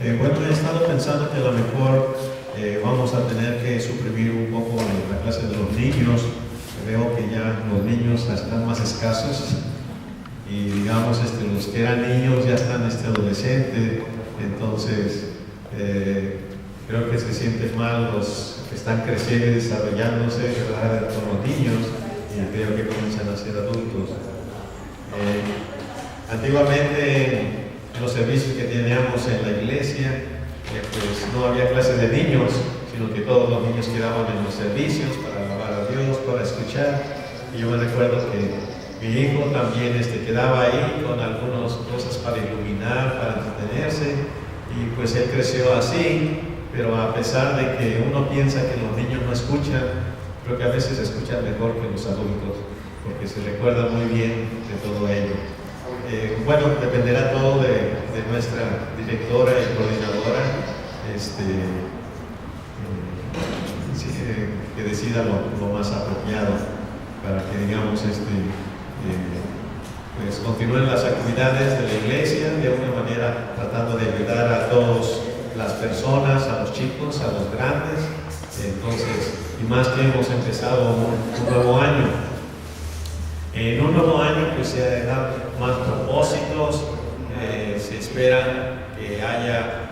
Bueno, he estado pensando que a lo mejor vamos a tener que suprimir un poco la clase de los niños. Veo que ya los niños están más escasos y digamos los que eran niños ya están adolescentes, entonces creo que se sienten mal los que están creciendo y desarrollándose, ¿verdad?, con los niños, y creo que comienzan a ser adultos. Antiguamente en los servicios que teníamos en la iglesia, pues no había clases de niños, sino que todos los niños quedaban en los servicios para alabar a Dios, para escuchar. Y yo me recuerdo que mi hijo también quedaba ahí con algunas cosas para iluminar, para entretenerse, y pues él creció así. Pero a pesar de que uno piensa que los niños no escuchan, creo que a veces escuchan mejor que los adultos, porque se recuerda muy bien de todo ello. Bueno, dependerá todo de nuestra directora y coordinadora, que decida lo más apropiado para que, digamos, pues continúen las actividades de la iglesia de una manera tratando de ayudar a todas las personas, a los chicos, a los grandes. Entonces, y más que hemos empezado un nuevo año. En un nuevo año pues se dan más propósitos, se espera que haya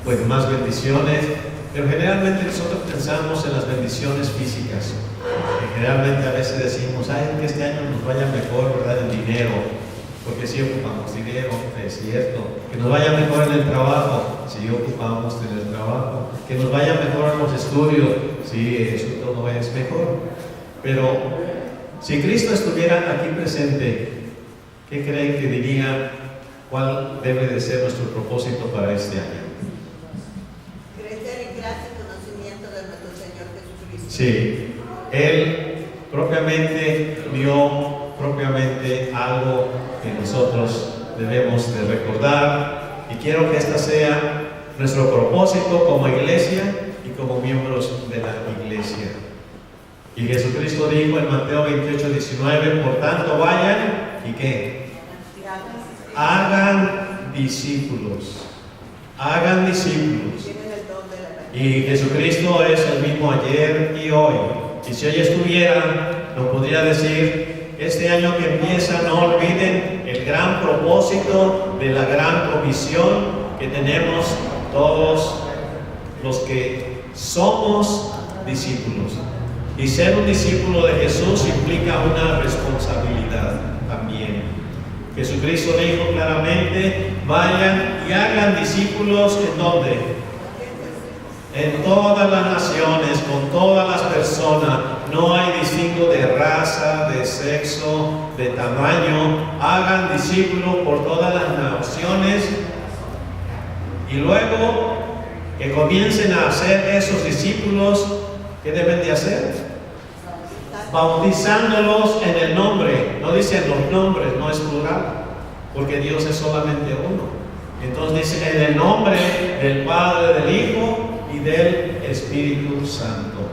pues más bendiciones, pero generalmente nosotros pensamos en las bendiciones físicas. Generalmente a veces decimos, que este año nos vaya mejor, ¿verdad?, en dinero, porque sí ocupamos dinero, es cierto. Que nos vaya mejor en el trabajo, sí ocupamos tener trabajo. Que nos vaya mejor en los estudios, sí, eso todo es mejor. Pero si Cristo estuviera aquí presente, ¿qué creen que diría? ¿Cuál debe de ser nuestro propósito para este año? Crecer en gracia y conocimiento de nuestro Señor Jesucristo. Sí, Él propiamente vio algo que nosotros debemos de recordar, y quiero que esta sea nuestro propósito como iglesia y como miembros de la iglesia. Y Jesucristo dijo en Mateo 28:19, por tanto vayan y ¿qué? Hagan discípulos. Hagan discípulos. Y Jesucristo es el mismo ayer y hoy. Y si hoy estuviera, nos podría decir, este año que empieza, no olviden el gran propósito de la gran comisión que tenemos todos los que somos discípulos. Y ser un discípulo de Jesús implica una responsabilidad también. Jesucristo dijo claramente, vayan y hagan discípulos, ¿en dónde? En todas las naciones, con todas las personas. No hay distingo de raza, de sexo, de tamaño. Hagan discípulos por todas las naciones. Y luego que comiencen a hacer esos discípulos, ¿qué deben de hacer? Bautizándolos en el nombre. No dicen los nombres, no es plural, porque Dios es solamente uno. Entonces dice en el nombre del Padre, del Hijo y del Espíritu Santo.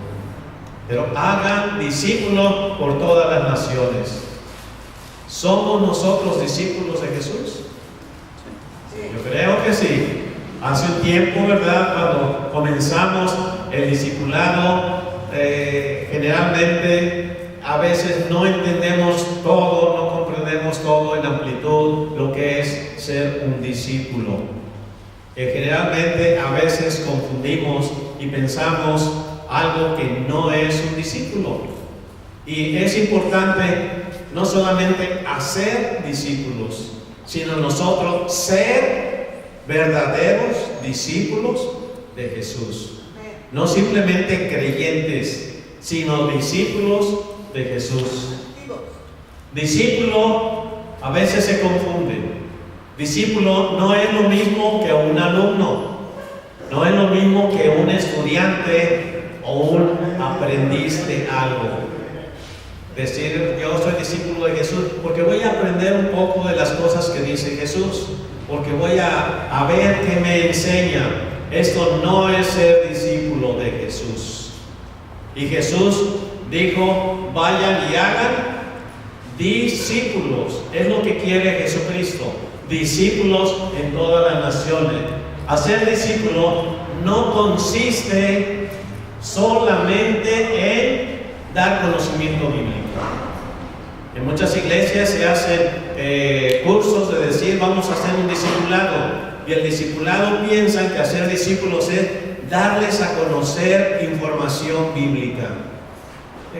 Pero hagan discípulos por todas las naciones. ¿Somos nosotros discípulos de Jesús? Yo creo que sí. Hace un tiempo, ¿verdad?, cuando comenzamos el discipulado, generalmente a veces no entendemos todo, no comprendemos todo en amplitud lo que es ser un discípulo. Generalmente a veces confundimos y pensamos algo que no es un discípulo. Y es importante no solamente hacer discípulos, sino nosotros ser verdaderos discípulos de Jesús. No simplemente creyentes, sino discípulos de Jesús. Discípulo a veces se confunde. Discípulo no es lo mismo que un alumno, no es lo mismo que un estudiante o un aprendiz de algo. Decir yo soy discípulo de Jesús porque voy a aprender un poco de las cosas que dice Jesús, porque voy a ver qué me enseña. Esto no es ser discípulo de Jesús. Y Jesús dijo, vayan y hagan Discípulos, es lo que quiere Jesucristo. Discípulos en todas las naciones. Hacer discípulo no consiste solamente en dar conocimiento bíblico. En muchas iglesias se hacen cursos de decir vamos a hacer un discipulado, y el discipulado piensa que hacer discípulos es darles a conocer información bíblica,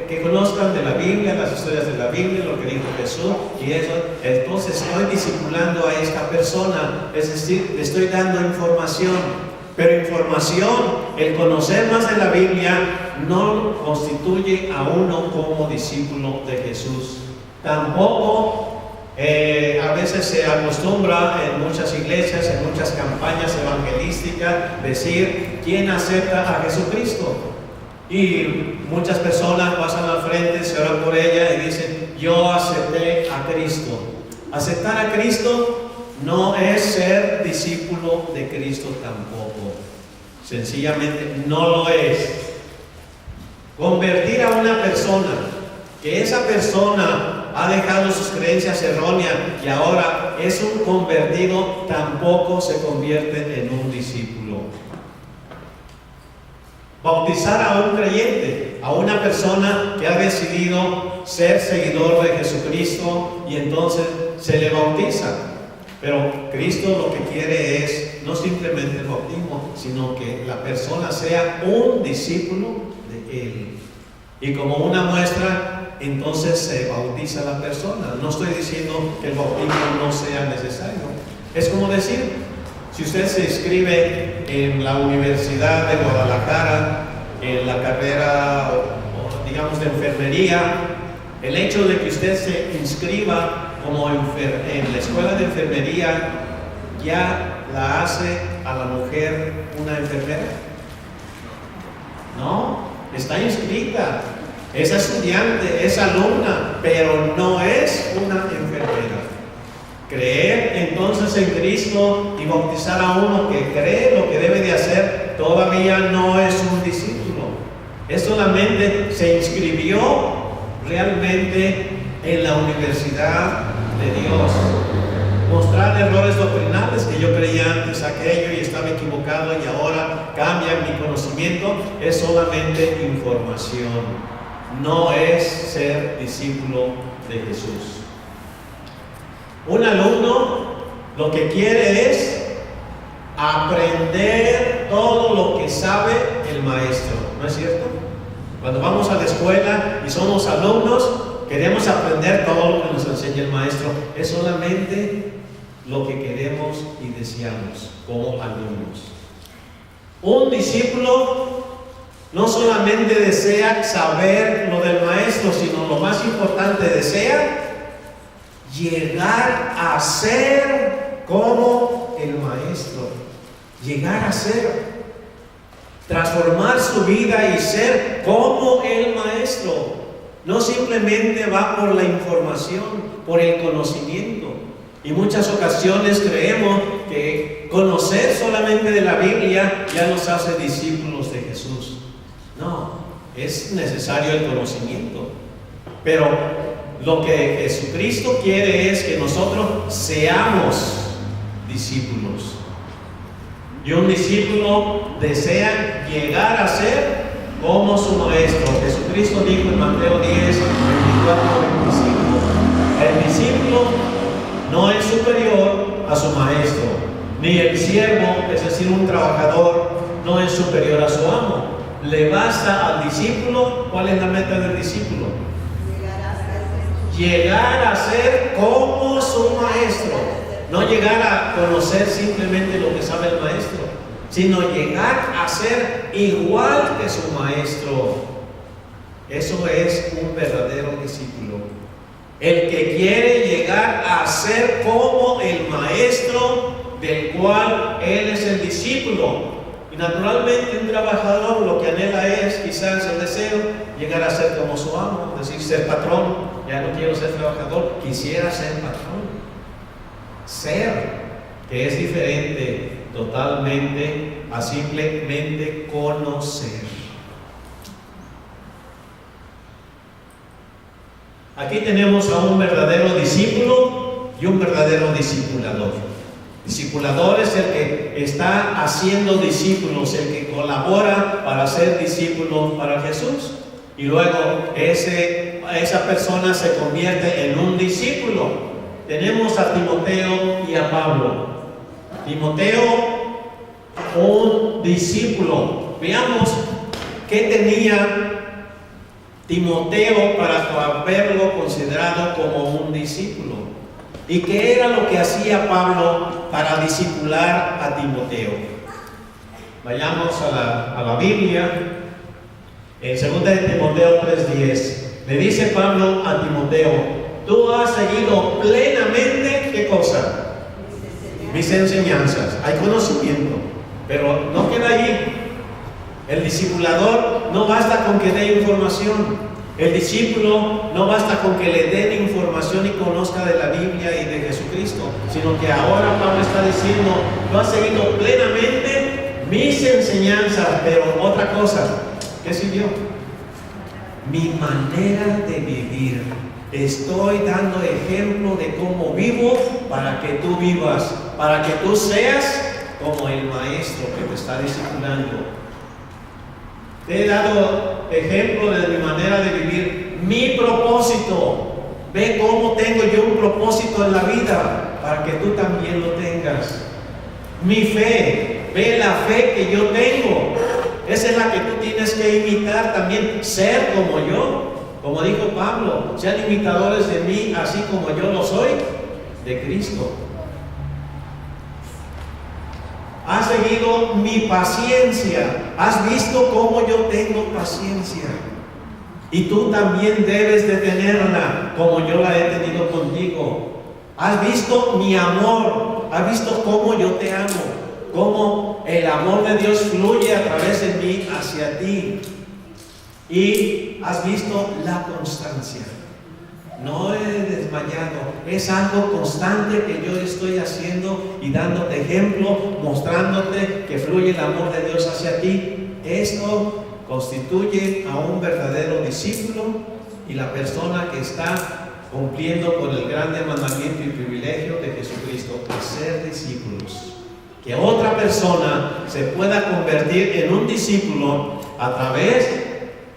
que conozcan de la Biblia, las historias de la Biblia, lo que dijo Jesús y eso. Entonces estoy discipulando a esta persona, es decir, le estoy dando información. Pero información, el conocer más de la Biblia, no constituye a uno como discípulo de Jesús. Tampoco a veces se acostumbra en muchas iglesias, en muchas campañas evangelísticas, decir quién acepta a Jesucristo. Y muchas personas pasan al frente, se oran por ella y dicen: yo acepté a Cristo. Aceptar a Cristo no es ser discípulo de Cristo tampoco. Sencillamente no lo es. Convertir a una persona, que esa persona ha dejado sus creencias erróneas y ahora es un convertido, tampoco se convierte en un discípulo. Bautizar a un creyente, a una persona que ha decidido ser seguidor de Jesucristo, y entonces se le bautiza. Pero Cristo lo que quiere es no simplemente el bautismo, sino que la persona sea un discípulo de Él. Y como una muestra, entonces se bautiza a la persona. No estoy diciendo que el bautismo no sea necesario. Es como decir, si usted se inscribe en la Universidad de Guadalajara, en la carrera, digamos, de enfermería, el hecho de que usted se inscriba como en la escuela de enfermería ya la hace a la mujer una enfermera. No, está inscrita, es estudiante, es alumna, pero no es una enfermera. Creer entonces en Cristo y bautizar a uno que cree lo que debe de hacer todavía no es un discípulo. Es solamente se inscribió realmente en la universidad de Dios. Mostrar errores doctrinales que yo creía antes aquello y estaba equivocado y ahora cambia mi conocimiento, es solamente información. No es ser discípulo de Jesús. Un alumno lo que quiere es aprender todo lo que sabe el maestro, ¿no es cierto? Cuando vamos a la escuela y somos alumnos, queremos aprender todo lo que nos enseña el maestro. Es solamente lo que queremos y deseamos como alumnos. Un discípulo no solamente desea saber lo del maestro, sino lo más importante, desea llegar a ser como el maestro. Llegar a ser. Transformar su vida y ser como el maestro. No simplemente va por la información, por el conocimiento. Y muchas ocasiones creemos que conocer solamente de la Biblia ya nos hace discípulos de Jesús. No, es necesario el conocimiento. Pero lo que Jesucristo quiere es que nosotros seamos discípulos. Y un discípulo desea llegar a ser como su maestro. Jesucristo dijo en Mateo 10, 24, 25: el discípulo no es superior a su maestro, ni el siervo, es decir, un trabajador, no es superior a su amo. Le basta al discípulo. ¿Cuál es la meta del discípulo? Llegar a ser como su maestro. No llegar a conocer simplemente lo que sabe el maestro, sino llegar a ser igual que su maestro. Eso es un verdadero discípulo. El que quiere llegar a ser como el maestro del cual él es el discípulo. Y naturalmente un trabajador lo que anhela es, quizás el deseo, llegar a ser como su amo, es decir, ser patrón. Ya no quiero ser trabajador, quisiera ser patrón. Ser, que es diferente totalmente a simplemente conocer. Aquí tenemos a un verdadero discípulo y un verdadero discipulador. Discipulador es el que está haciendo discípulos, el que colabora para ser discípulo para Jesús. Y luego esa persona se convierte en un discípulo. Tenemos a Timoteo y a Pablo. Timoteo, un discípulo. Veamos qué tenía Timoteo para haberlo considerado como un discípulo. ¿Y qué era lo que hacía Pablo para discipular a Timoteo? Vayamos a la Biblia. En 2 de Timoteo 3:10 le dice Pablo a Timoteo: tú has seguido plenamente, ¿qué cosa? Mis enseñanzas. Hay conocimiento, pero no queda allí. El discipulador no basta con que dé información. El discípulo no basta con que le den información y conozca de la Biblia y de Jesucristo, sino que ahora Pablo está diciendo: tú has seguido plenamente mis enseñanzas, pero otra cosa, ¿qué siguió? Mi manera de vivir. Estoy dando ejemplo de cómo vivo para que tú vivas, para que tú seas como el maestro que te está discipulando. Te he dado ejemplo de mi manera de vivir, mi propósito. Ve cómo tengo yo un propósito en la vida para que tú también lo tengas. Mi fe, ve la fe que yo tengo. Esa es la que tú tienes que imitar también, ser como yo. Como dijo Pablo, sean imitadores de mí, así como yo lo soy de Cristo. Has seguido mi paciencia. Has visto cómo yo tengo paciencia. Y tú también debes de tenerla como yo la he tenido contigo. Has visto mi amor. Has visto cómo yo te amo. Cómo el amor de Dios fluye a través de mí hacia ti. Y has visto la constancia. No he desmayado, es algo constante que yo estoy haciendo y dándote ejemplo, mostrándote que fluye el amor de Dios hacia ti. Esto constituye a un verdadero discípulo y la persona que está cumpliendo con el grande mandamiento y privilegio de Jesucristo, de ser discípulos. Que otra persona se pueda convertir en un discípulo a través,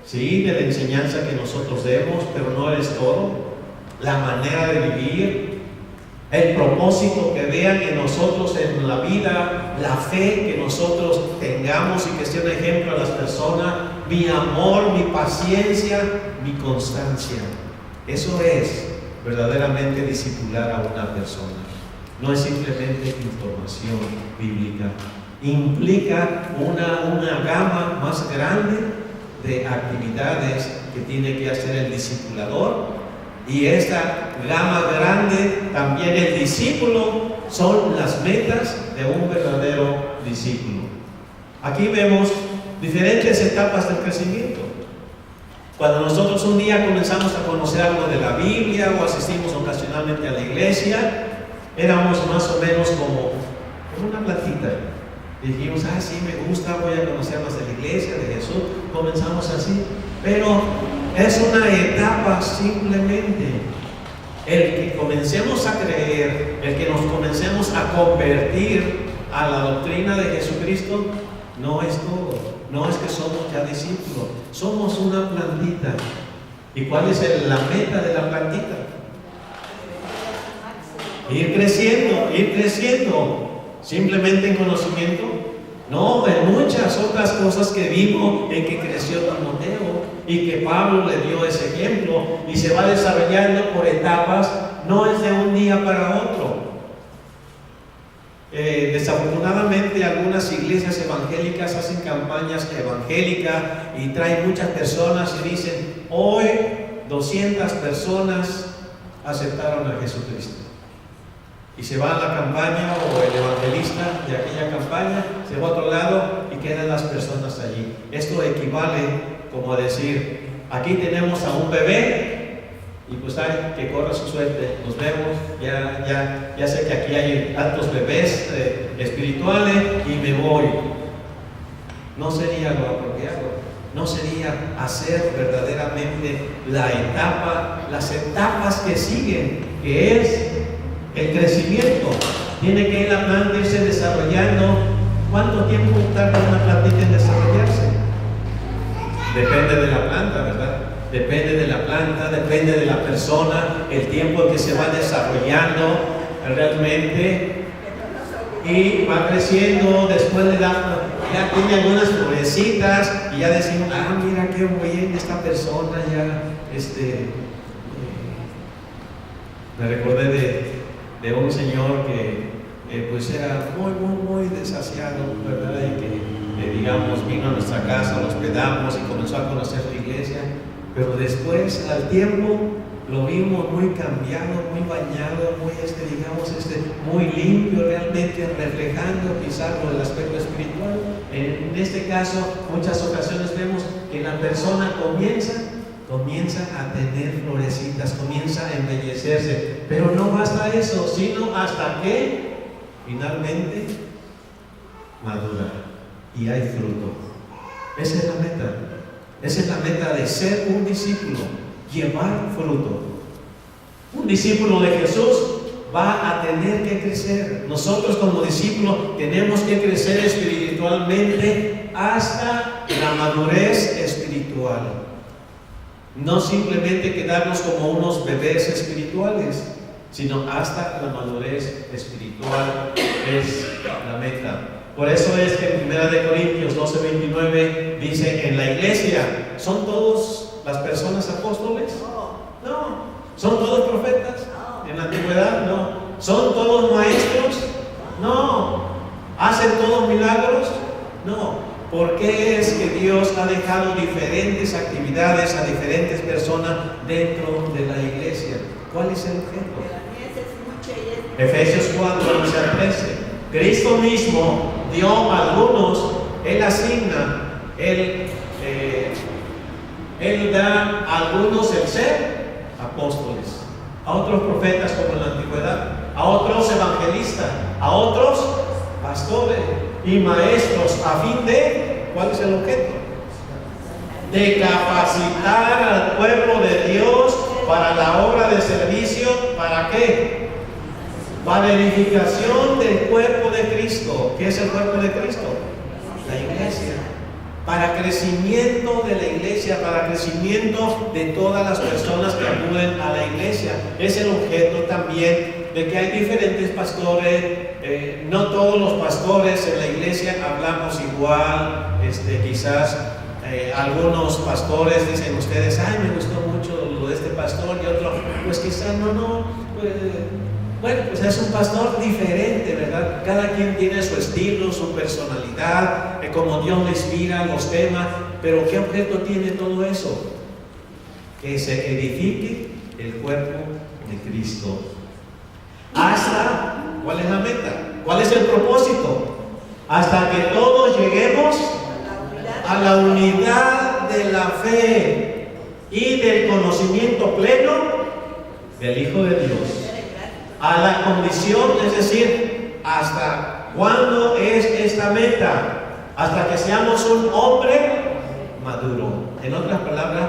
sí, de la enseñanza que nosotros demos, pero no es todo. La manera de vivir, el propósito que vean en nosotros en la vida, la fe que nosotros tengamos y que sea un ejemplo a las personas, mi amor, mi paciencia, mi constancia. Eso es verdaderamente discipular a una persona. No es simplemente información bíblica, implica una gama más grande de actividades que tiene que hacer el discipulador. Y esta gama grande, también el discípulo, son las metas de un verdadero discípulo. Aquí vemos diferentes etapas del crecimiento. Cuando nosotros un día comenzamos a conocer algo de la Biblia o asistimos ocasionalmente a la iglesia, éramos más o menos como una plantita. Dijimos: sí, me gusta, voy a conocer más de la iglesia, de Jesús. Comenzamos así, pero es una etapa simplemente. El que comencemos a creer, el que nos comencemos a convertir a la doctrina de Jesucristo, no es todo. No es que somos ya discípulos, somos una plantita. ¿Y cuál es la meta de la plantita? Ir creciendo. Simplemente en conocimiento. No, en muchas otras cosas que vimos en que creció Timoteo y que Pablo le dio ese ejemplo y se va desarrollando por etapas, no es de un día para otro. Desafortunadamente algunas iglesias evangélicas hacen campañas evangélicas y traen muchas personas y dicen: hoy 200 personas aceptaron a Jesucristo. Y se va a la campaña, o el evangelista de aquella campaña se va a otro lado y quedan las personas allí. Esto equivale como a decir: aquí tenemos a un bebé y pues que corra su suerte, nos vemos, ya sé que aquí hay tantos bebés espirituales y me voy. No sería lo apropiado. ¿No sería hacer verdaderamente las etapas que siguen, que es el crecimiento? Tiene que la planta irse desarrollando. ¿Cuánto tiempo tarda una plantita en desarrollarse? Depende de la planta, ¿verdad? Depende de la planta, depende de la persona, el tiempo en que se va desarrollando realmente, y va creciendo. Después de ya tiene algunas florecitas y ya decimos, mira qué bien esta persona ya, me recordé de un señor que pues era muy desasiado, ¿verdad? Y que digamos vino a nuestra casa, lo hospedamos y comenzó a conocer la iglesia, pero después al tiempo lo vimos muy cambiado, muy bañado, muy limpio, realmente reflejando quizás el aspecto espiritual. En este caso, muchas ocasiones vemos que la persona comienza a tener florecitas, comienza a embellecerse, pero no basta eso, sino hasta que finalmente madura y hay fruto. Esa es la meta. Esa es la meta de ser un discípulo, llevar fruto. Un discípulo de Jesús va a tener que crecer. Nosotros como discípulos tenemos que crecer espiritualmente hasta la madurez espiritual. No simplemente quedarnos como unos bebés espirituales, sino hasta la madurez espiritual es la meta. Por eso es que en 1 Corintios 12:29 dice, en la iglesia, ¿son todas las personas apóstoles? No. ¿Son todos profetas? En la antigüedad, no. ¿Son todos maestros? No. ¿Hacen todos milagros? No. ¿Por qué es que Dios ha dejado diferentes actividades a diferentes personas dentro de la iglesia? ¿Cuál es el objeto? Efesios 4:13. Cristo mismo dio a algunos, Él asigna, Él da a algunos el ser apóstoles, a otros profetas como en la antigüedad, a otros evangelistas, a otros pastores y maestros, a fin de, ¿cuál es el objeto? De capacitar al pueblo de Dios para la obra de servicio. ¿Para qué? Para edificación del cuerpo de Cristo. ¿Qué es el cuerpo de Cristo? La iglesia. Para crecimiento de la iglesia, para crecimiento de todas las personas que acuden a la iglesia. Es el objeto también de que hay diferentes pastores. No todos los pastores en la iglesia hablamos igual. Quizás algunos pastores dicen ustedes, me gustó mucho lo de este pastor, y otro, pues quizás no. Bueno, pues es un pastor diferente, ¿verdad? Cada quien tiene su estilo, su personalidad, como Dios le inspira los temas, pero ¿qué objeto tiene todo eso? Que se edifique el cuerpo de Cristo. Hasta, ¿cuál es la meta? ¿Cuál es el propósito? Hasta que todos lleguemos a la unidad de la fe y del conocimiento pleno del Hijo de Dios. A la condición, es decir, ¿hasta cuándo es esta meta? Hasta que seamos un hombre maduro. En otras palabras,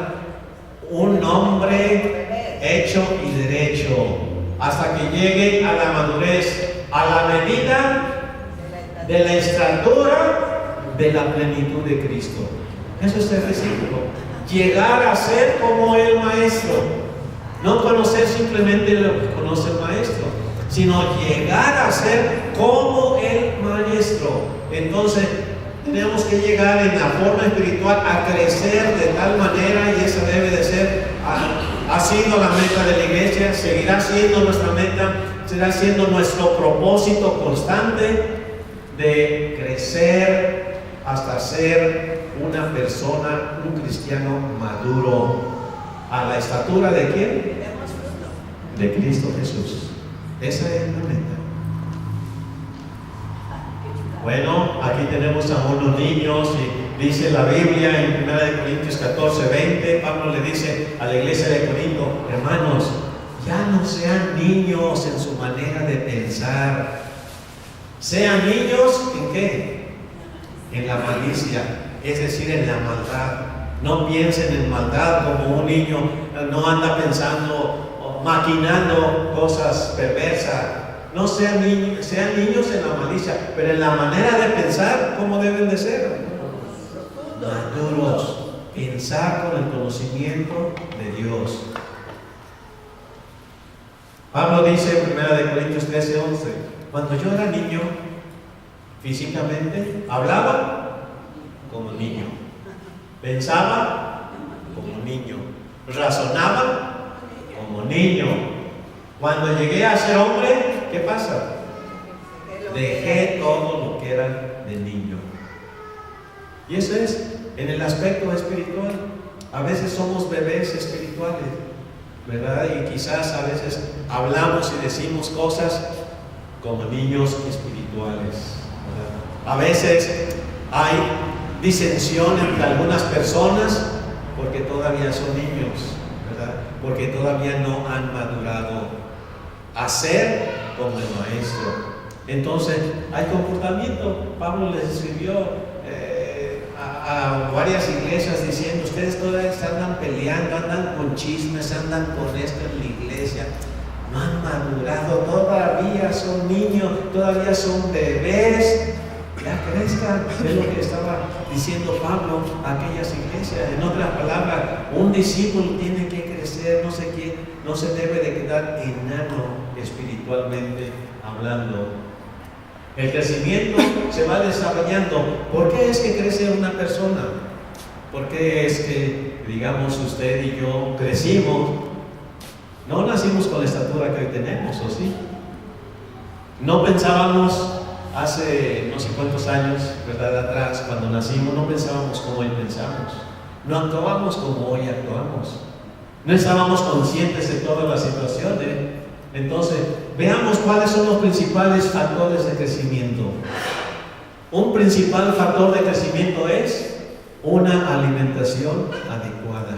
un hombre hecho y derecho. Hasta que llegue a la madurez, a la medida de la estatura de la plenitud de Cristo. Eso es el versículo. Llegar a ser como el Maestro. No conocer simplemente lo que conoce el Maestro, sino llegar a ser como el Maestro. Entonces, tenemos que llegar en la forma espiritual a crecer de tal manera, y esa debe de ser, ha sido la meta de la iglesia, seguirá siendo nuestra meta, será siendo nuestro propósito constante de crecer hasta ser una persona, un cristiano maduro. ¿A la estatura de quién? De Cristo Jesús. Esa es la meta. Bueno, aquí tenemos a unos niños y dice la Biblia en 1 Corintios 14:20, Pablo le dice a la iglesia de Corinto, hermanos, ya no sean niños en su manera de pensar. Sean niños ¿en qué? En la malicia, es decir, en la maldad. No piensen en maldad como un niño no anda pensando o maquinando cosas perversas. No sean niños en la malicia, pero en la manera de pensar, ¿cómo deben de ser? Maduros. Pensar con el conocimiento de Dios. Pablo dice en 1 Corintios 13:11, cuando yo era niño, físicamente, hablaba como niño, pensaba como niño, razonaba como niño. Cuando llegué a ser hombre, ¿qué pasa? Dejé todo lo que era de niño. Y eso es en el aspecto espiritual. A veces somos bebés espirituales, ¿verdad? Y quizás a veces hablamos y decimos cosas como niños espirituales, ¿verdad? A veces hay disensión entre algunas personas porque todavía son niños, ¿verdad? Porque todavía no han madurado a ser como el maestro. Entonces hay comportamiento. Pablo les escribió a varias iglesias diciendo: ustedes todavía andan peleando, andan con chismes, andan con esto en la iglesia, no han madurado, todavía son niños, todavía son bebés, ya crezcan. Es lo que estaba diciendo Pablo a aquellas iglesias. En otras palabras, un discípulo tiene que crecer, no se debe de quedar enano espiritualmente hablando. El crecimiento se va desarrollando. ¿Por qué es que crece una persona? ¿Por qué es que, digamos, usted y yo crecimos? No nacimos con la estatura que hoy tenemos, ¿o sí? No pensábamos hace no sé cuántos años, ¿verdad? Atrás, cuando nacimos, no pensábamos como hoy pensamos. No actuábamos como hoy actuamos. No estábamos conscientes de todas las situaciones. Entonces, veamos cuáles son los principales factores de crecimiento. Un principal factor de crecimiento es una alimentación adecuada.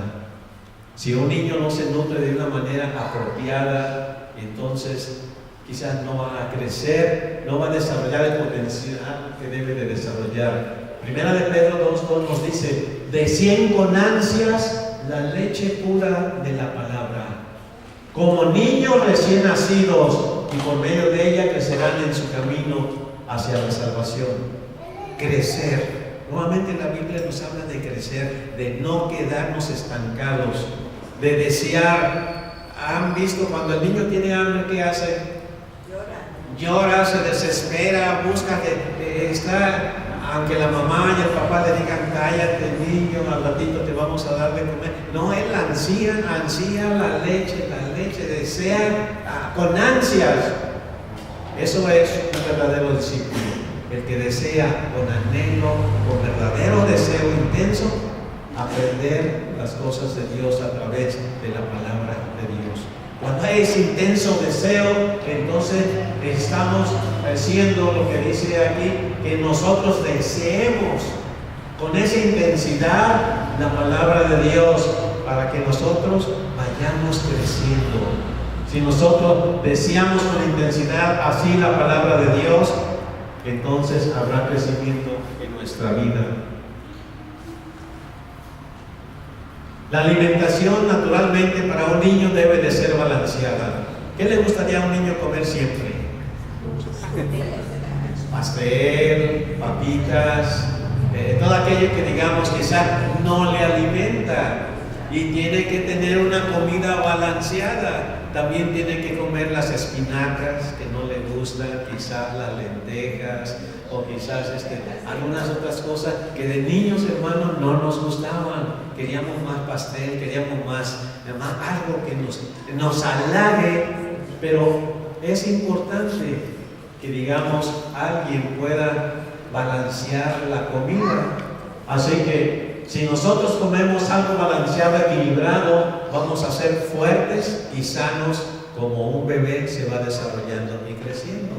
Si un niño no se nutre de una manera apropiada, entonces quizás no va a crecer, no va a desarrollar el potencial que debe de desarrollar. Primera de Pedro 2:2 nos dice: deseen con ansias la leche pura de la palabra, como niños recién nacidos, y por medio de ella crecerán en su camino hacia la salvación. Crecer. Nuevamente la Biblia nos habla de crecer, de no quedarnos estancados, de desear. ¿Han visto cuando el niño tiene hambre, qué hace? Llora, se desespera, busca estar, aunque la mamá y el papá le digan: cállate niño, al ratito te vamos a dar de comer. No, él ansía la leche, desea con ansias. Eso es un verdadero discípulo, el que desea con anhelo, con verdadero deseo intenso, aprender las cosas de Dios a través de la palabra de Dios. Cuando hay ese intenso deseo, entonces estamos haciendo lo que dice aquí, que nosotros deseemos con esa intensidad la palabra de Dios, para que nosotros vayamos creciendo. Si nosotros deseamos con intensidad así la palabra de Dios, entonces habrá crecimiento en nuestra vida. La alimentación naturalmente para un niño debe de ser balanceada. ¿Qué le gustaría a un niño comer siempre? Pastel, papitas, todo aquello que digamos quizás no le alimenta, y tiene que tener una comida balanceada. También tiene que comer las espinacas que no le gustan, quizás las lentejas, o quizás algunas otras cosas que de niños, hermanos, no nos gustaban. Queríamos más pastel, queríamos más algo que nos halague, pero es importante que, digamos, alguien pueda balancear la comida. Así que si nosotros comemos algo balanceado, equilibrado, vamos a ser fuertes y sanos, como un bebé se va desarrollando y creciendo.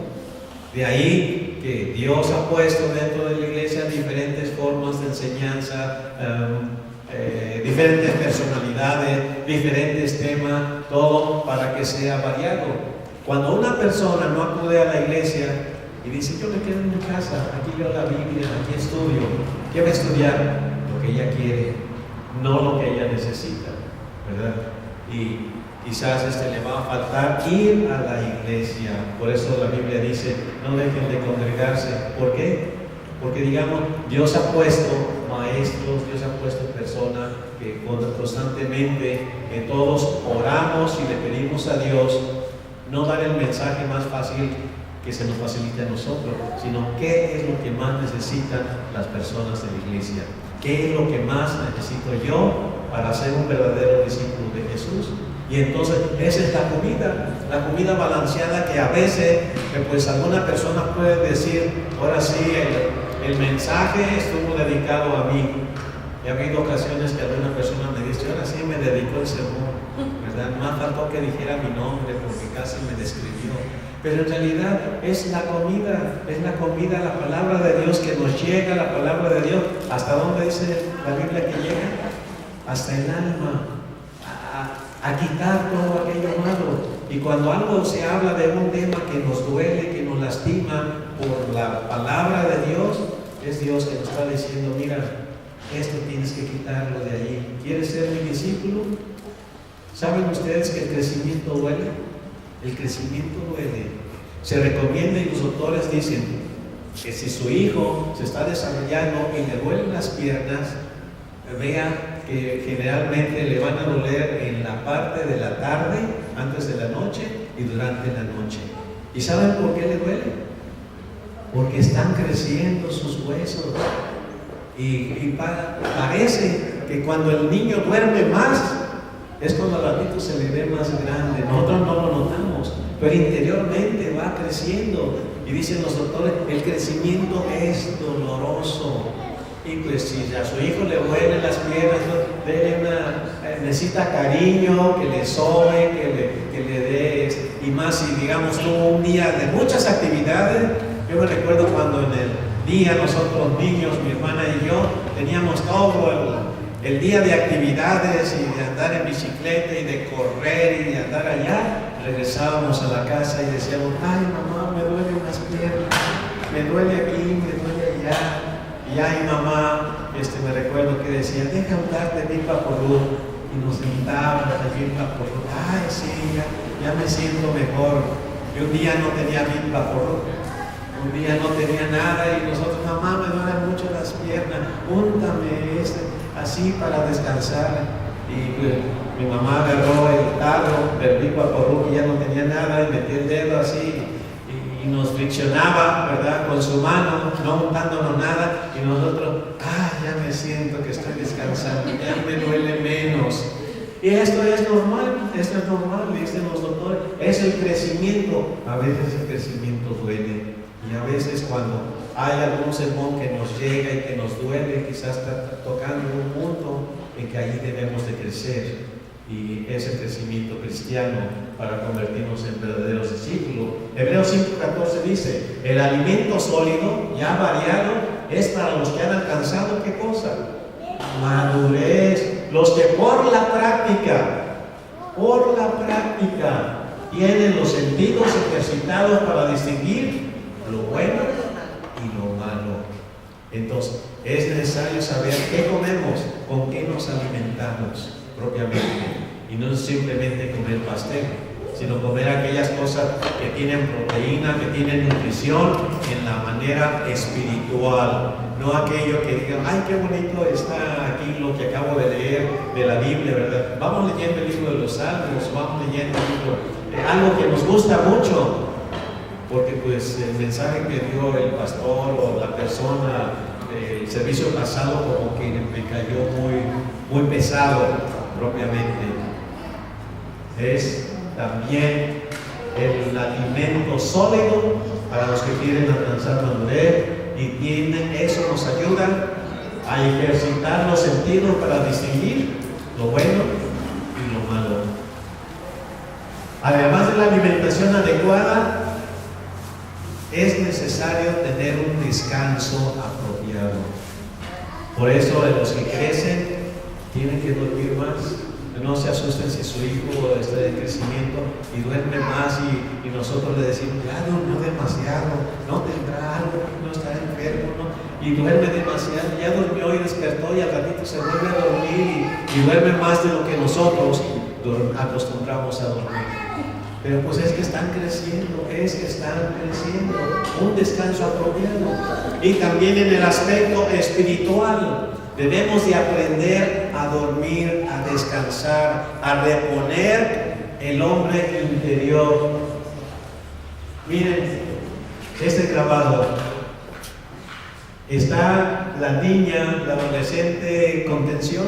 De ahí que Dios ha puesto dentro de la iglesia diferentes formas de enseñanza, diferentes personalidades, diferentes temas, todo para que sea variado. Cuando una persona no acude a la iglesia y dice: yo me quedo en mi casa, aquí leo la Biblia, aquí estudio, ¿qué va a estudiar? Lo que ella quiere. no lo que ella necesita, ¿verdad? Y quizás le va a faltar ir a la iglesia. Por eso la Biblia dice, no dejen de congregarse. ¿Por qué? Porque digamos, Dios ha puesto maestros, Dios ha puesto personas que constantemente, que todos oramos y le pedimos a Dios no dar el mensaje más fácil que se nos facilite a nosotros, sino qué es lo que más necesitan las personas de la iglesia, qué es lo que más necesito yo para ser un verdadero discípulo de Jesús. Y entonces esa es la comida balanceada que a veces pues alguna persona puede decir, ahora sí, el mensaje estuvo dedicado a mí. Y ha habido ocasiones que alguna persona me dice, ahora sí me dedicó el sermón, ¿verdad? No faltó que dijera mi nombre porque casi me describió. Pero en realidad es la comida, la palabra de Dios que nos llega, la palabra de Dios. ¿Hasta dónde dice la Biblia que llega? Hasta el alma, a quitar todo aquello malo. Y cuando algo se habla de un tema que nos duele, que nos lastima por la palabra de Dios, es Dios que nos está diciendo, mira, esto tienes que quitarlo de allí. ¿Quieres ser mi discípulo? ¿Saben ustedes que el crecimiento duele? El crecimiento duele. Se recomienda y los doctores dicen que si su hijo se está desarrollando y le duelen las piernas, vea que generalmente le van a doler en la parte de la tarde, antes de la noche y durante la noche. ¿Y saben por qué le duele? Porque están creciendo sus huesos. Y parece que cuando el niño duerme más, es cuando al ratito se le ve más grande. Nosotros no lo notamos, pero interiormente va creciendo. Y dicen los doctores, el crecimiento es doloroso. Y pues si a su hijo le duelen las piernas, necesita cariño, que le sobe, que le dé, y más si digamos tuvo un día de muchas actividades. Yo me recuerdo cuando en el día nosotros niños, mi hermana y yo, teníamos todo el día de actividades y de andar en bicicleta y de correr y de andar allá. Regresábamos a la casa y decíamos, ay mamá, me duelen las piernas, me duele aquí, me duele allá. Y ay mamá, me recuerdo que decía, deja untarte mi vaporú. Y nos sentábamos allí en vaporú. Ay sí, ya me siento mejor. Y un día no tenía mi vaporú. Un día no tenía nada y nosotros, mamá, me duelen mucho las piernas, úntame así para descansar. Y pues mi mamá agarró el tarro del Vivaporú que ya no tenía nada y metió el dedo así y nos friccionaba, ¿verdad? Con su mano, no untándonos nada, y nosotros, ya me siento que estoy descansando, ya me duele menos. Y esto es normal, dicen los doctores, es el crecimiento. A veces el crecimiento duele. Y a veces cuando hay algún sermón que nos llega y que nos duele, quizás está tocando un punto en que allí debemos de crecer. Y es el crecimiento cristiano para convertirnos en verdaderos discípulos. Hebreos 5:14 dice, el alimento sólido, ya variado, es para los que han alcanzado, ¿qué cosa? Madurez. Los que por la práctica, tienen los sentidos ejercitados para distinguir lo bueno y lo malo. Entonces, es necesario saber qué comemos, con qué nos alimentamos propiamente. Y no es simplemente comer pastel, sino comer aquellas cosas que tienen proteína, que tienen nutrición en la manera espiritual. No aquello que digan, ay, qué bonito está aquí lo que acabo de leer de la Biblia, ¿verdad? Vamos leyendo el libro de los Salmos, vamos leyendo el libro, algo que nos gusta mucho. Porque pues el mensaje que dio el pastor o la persona del servicio pasado como que me cayó muy pesado propiamente. Es también el alimento sólido para los que quieren alcanzar madurez y eso nos ayuda a ejercitar los sentidos para distinguir lo bueno y lo malo. Además de la alimentación adecuada, es necesario tener un descanso apropiado. Por eso los que crecen tienen que dormir más. no se asusten si su hijo está de crecimiento y duerme más y nosotros le decimos, ya durmió demasiado, no tendrá algo, no está enfermo, ¿no? Y duerme demasiado, ya durmió y despertó y al ratito se vuelve a dormir y duerme más de lo que nosotros acostumbramos a dormir. Pero pues es que están creciendo, un descanso apropiado. Y también en el aspecto espiritual, debemos de aprender a dormir, a descansar, a reponer el hombre interior. Miren, este grabado, está la niña, la adolescente con tensión,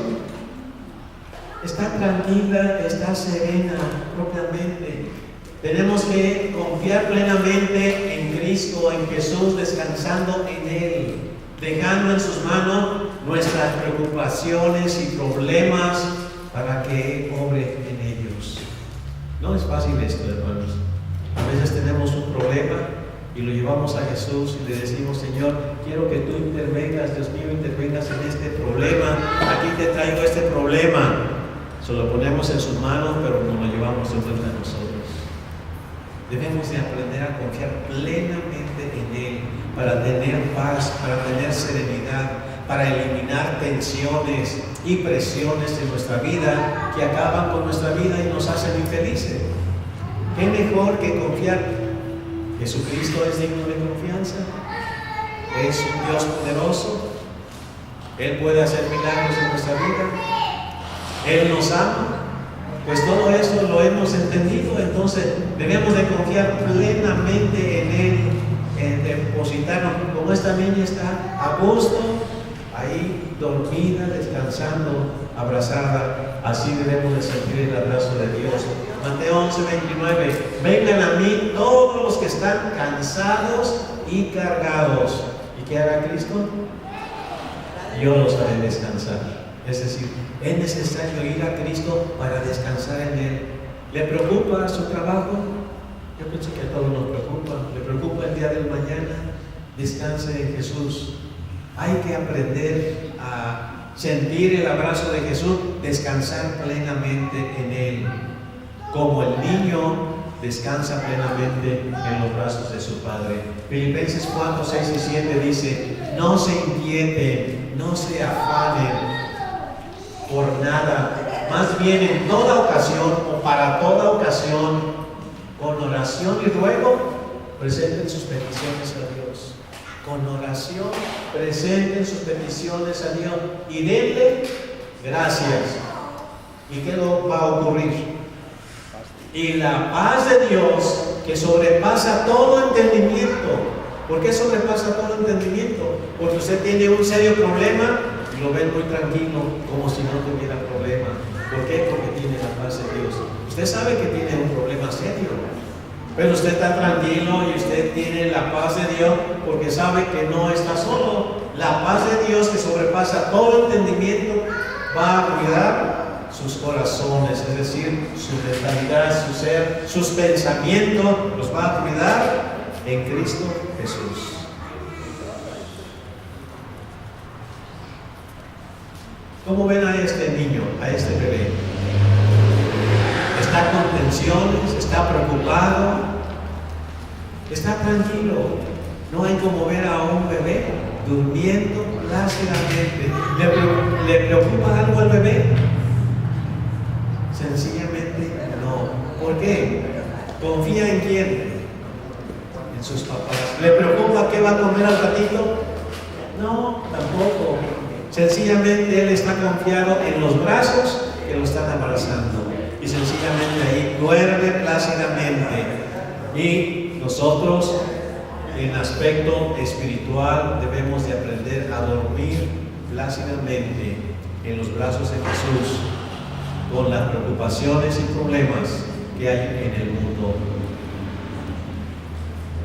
está tranquila, está serena propiamente. Tenemos que confiar plenamente en Cristo, en Jesús, descansando en Él, dejando en sus manos nuestras preocupaciones y problemas para que Él obre en ellos. No es fácil esto, hermanos. A veces tenemos un problema y lo llevamos a Jesús y le decimos, Señor, quiero que tú intervengas, Dios mío, intervengas en este problema. Aquí te traigo este problema. Se lo ponemos en sus manos, pero nos lo llevamos de vuelta a nosotros. Debemos de aprender a confiar plenamente en Él para tener paz, para tener serenidad, para eliminar tensiones y presiones en nuestra vida que acaban con nuestra vida y nos hacen infelices. ¿Qué mejor que confiar? Jesucristo es digno de confianza, es un Dios poderoso, Él puede hacer milagros en nuestra vida, Él nos ama. Pues todo eso lo hemos entendido, entonces debemos de confiar plenamente en Él, en depositarnos. Como esta niña está a gusto, ahí dormida, descansando, abrazada, así debemos de sentir el abrazo de Dios. Mateo 11:29, vengan a mí todos los que están cansados y cargados. ¿Y qué hará Cristo? Yo los haré descansar. Es decir, es necesario ir a Cristo para descansar en Él. ¿Le preocupa su trabajo? Yo pienso que a todos nos preocupa. ¿Le preocupa el día del mañana? Descanse en Jesús. Hay que aprender a sentir el abrazo de Jesús, descansar plenamente en Él. Como el niño descansa plenamente en los brazos de su Padre. Filipenses 4:6-7 dice, no se inquieten, no se afanen por nada, más bien en toda ocasión o para toda ocasión, con oración y ruego, presenten sus peticiones a Dios. Con oración, presenten sus peticiones a Dios y denle gracias. ¿Y qué va a ocurrir? Y la paz de Dios, que sobrepasa todo entendimiento. ¿Por qué sobrepasa todo entendimiento? Porque usted tiene un serio problema y lo ven muy tranquilo, como si no tuviera problema. ¿Por qué? Porque tiene la paz de Dios. Usted sabe que tiene un problema serio, pero usted está tranquilo y usted tiene la paz de Dios porque sabe que no está solo. La paz de Dios, que sobrepasa todo entendimiento, va a cuidar sus corazones, es decir, su mentalidad, su ser, sus pensamientos, los va a cuidar en Cristo Jesús. ¿Cómo ven a este niño, a este bebé? Está con tensiones, está preocupado, está tranquilo. No hay como ver a un bebé durmiendo plácidamente. ¿Le preocupa algo al bebé? Sencillamente no. ¿Por qué? ¿Confía en quién? En sus papás. ¿Le preocupa qué va a comer al ratito? No, tampoco. Sencillamente él está confiado en los brazos que lo están abrazando. Y sencillamente ahí duerme plácidamente. Y nosotros, en aspecto espiritual, debemos de aprender a dormir plácidamente en los brazos de Jesús, con las preocupaciones y problemas que hay en el mundo.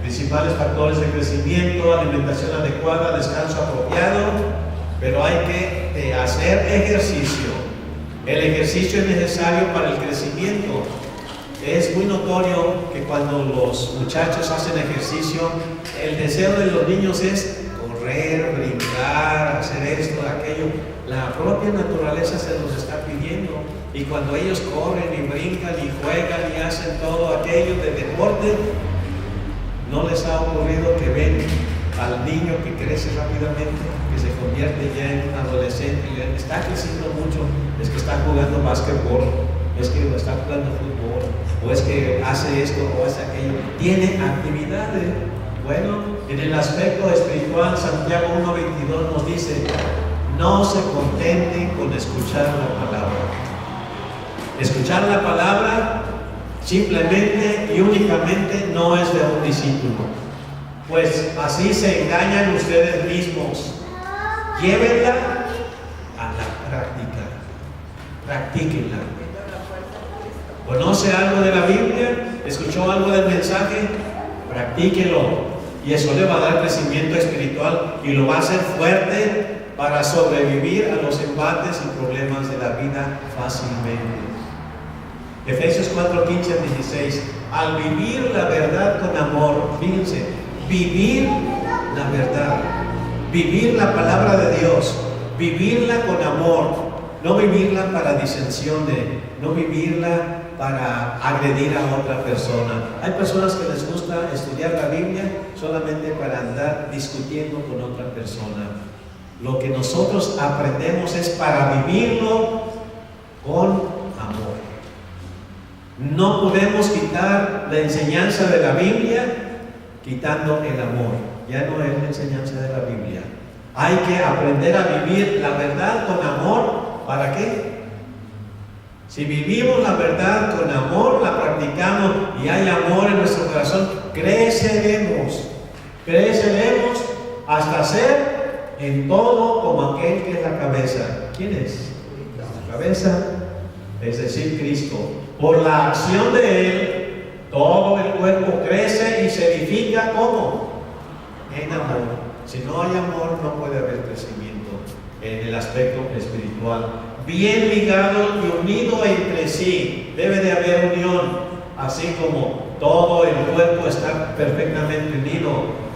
Principales factores de crecimiento: alimentación adecuada, descanso apropiado, pero hay que hacer ejercicio. El ejercicio es necesario para el crecimiento. Es muy notorio que cuando los muchachos hacen ejercicio, el deseo de los niños es correr, brincar, hacer esto, aquello. La propia naturaleza se los está pidiendo. Y cuando ellos corren y brincan y juegan y hacen todo aquello de deporte, ¿no les ha ocurrido que ven al niño que crece rápidamente, que se convierte ya en un adolescente y está creciendo mucho? Es que está jugando básquetbol, es que está jugando fútbol, o es que hace esto o hace aquello. Tiene actividades. Bueno, en el aspecto espiritual, Santiago 1:22 nos dice: no se contenten con escuchar la palabra. Escuchar la palabra simplemente y únicamente no es de un discípulo, pues así se engañan ustedes mismos. Llévenla a la práctica, practíquenla. ¿Conoce algo de la Biblia? ¿Escuchó algo del mensaje? Practíquelo, y eso le va a dar crecimiento espiritual y lo va a hacer fuerte para sobrevivir a los embates y problemas de la vida fácilmente. Efesios 4:15-16. Al vivir la verdad con amor, fíjense, vivir la verdad, vivir la palabra de Dios, vivirla con amor, no vivirla para disensión, no vivirla para agredir a otra persona. Hay personas que les gusta estudiar la Biblia solamente para andar discutiendo con otra persona. Lo que nosotros aprendemos es para vivirlo con amor. No podemos quitar la enseñanza de la Biblia quitando el amor. Ya no es la enseñanza de la Biblia. Hay que aprender a vivir la verdad con amor. ¿Para qué? Si vivimos la verdad con amor, la practicamos y hay amor en nuestro corazón, creceremos hasta ser en todo como aquel que es la cabeza. ¿Quién es? La cabeza, es decir, Cristo. Por la acción de Él, todo el cuerpo crece y se edifica ¿cómo? En amor. Si no hay amor, no puede haber crecimiento en el aspecto espiritual. Bien ligado y unido entre sí, debe de haber unión, así como todo el cuerpo está perfectamente unido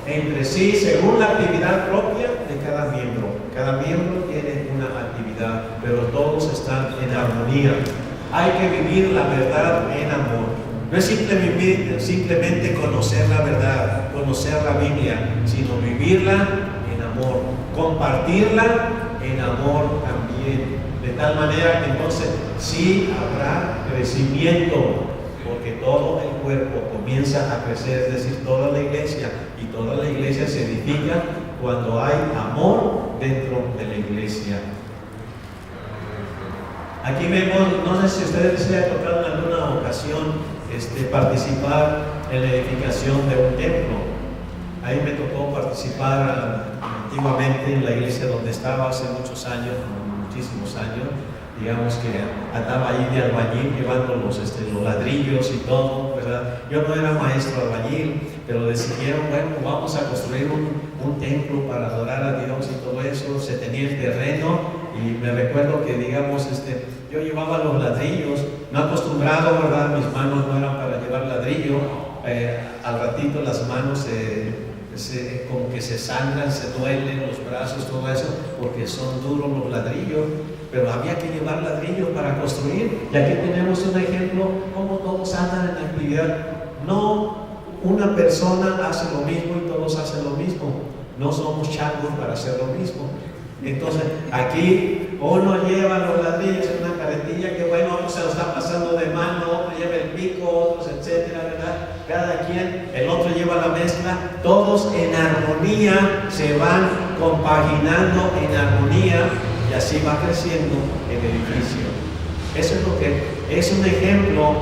entre sí según la actividad propia de cada miembro. Cada miembro tiene una actividad, pero todos están en armonía. Hay que vivir la verdad en amor. No es simplemente conocer la verdad, conocer la Biblia, sino vivirla en amor, compartirla en amor también. De tal manera que entonces sí habrá crecimiento, porque todo el cuerpo comienza a crecer, es decir, toda la iglesia, y toda la iglesia se edifica cuando hay amor dentro de la iglesia. Aquí vemos, no sé si a ustedes les haya tocado en alguna ocasión participar en la edificación de un templo. Ahí me tocó participar antiguamente en la iglesia donde estaba hace muchos años, muchísimos años. Digamos que andaba allí de albañil llevando los ladrillos y todo, ¿verdad? Yo no era maestro albañil, pero decidieron, bueno, vamos a construir un templo para adorar a Dios y todo eso. Se tenía el terreno y me recuerdo que, digamos, yo llevaba los ladrillos, no acostumbrado, ¿verdad? Mis manos no eran para llevar ladrillo. Al ratito las manos como que se sangran, se duelen los brazos, todo eso, porque son duros los ladrillos, pero había que llevar ladrillos para construir. Y aquí tenemos un ejemplo cómo todos andan en la actividad. No una persona hace lo mismo y todos hacen lo mismo. No somos changos para hacer lo mismo. Entonces aquí uno lleva los ladrillos en una carretilla, que bueno, otro se lo está pasando de mano, otro lleva el pico, otros etcétera, ¿verdad? Cada quien, el otro lleva la mezcla, todos en armonía se van compaginando en armonía y así va creciendo el edificio. Eso es lo que es un ejemplo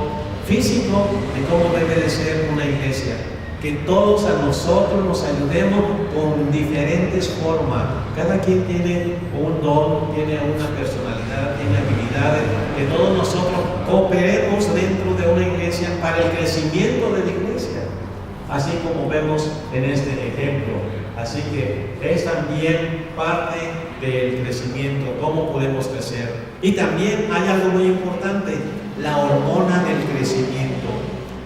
físico de cómo debe de ser una iglesia. Que todos a nosotros nos ayudemos con diferentes formas. Cada quien tiene un don, tiene una personalidad, tiene habilidades. Que todos nosotros cooperemos dentro de una iglesia para el crecimiento de la iglesia, así como vemos en este ejemplo. Así que es también parte del crecimiento, cómo podemos crecer. Y también hay algo muy importante, la hormona del crecimiento.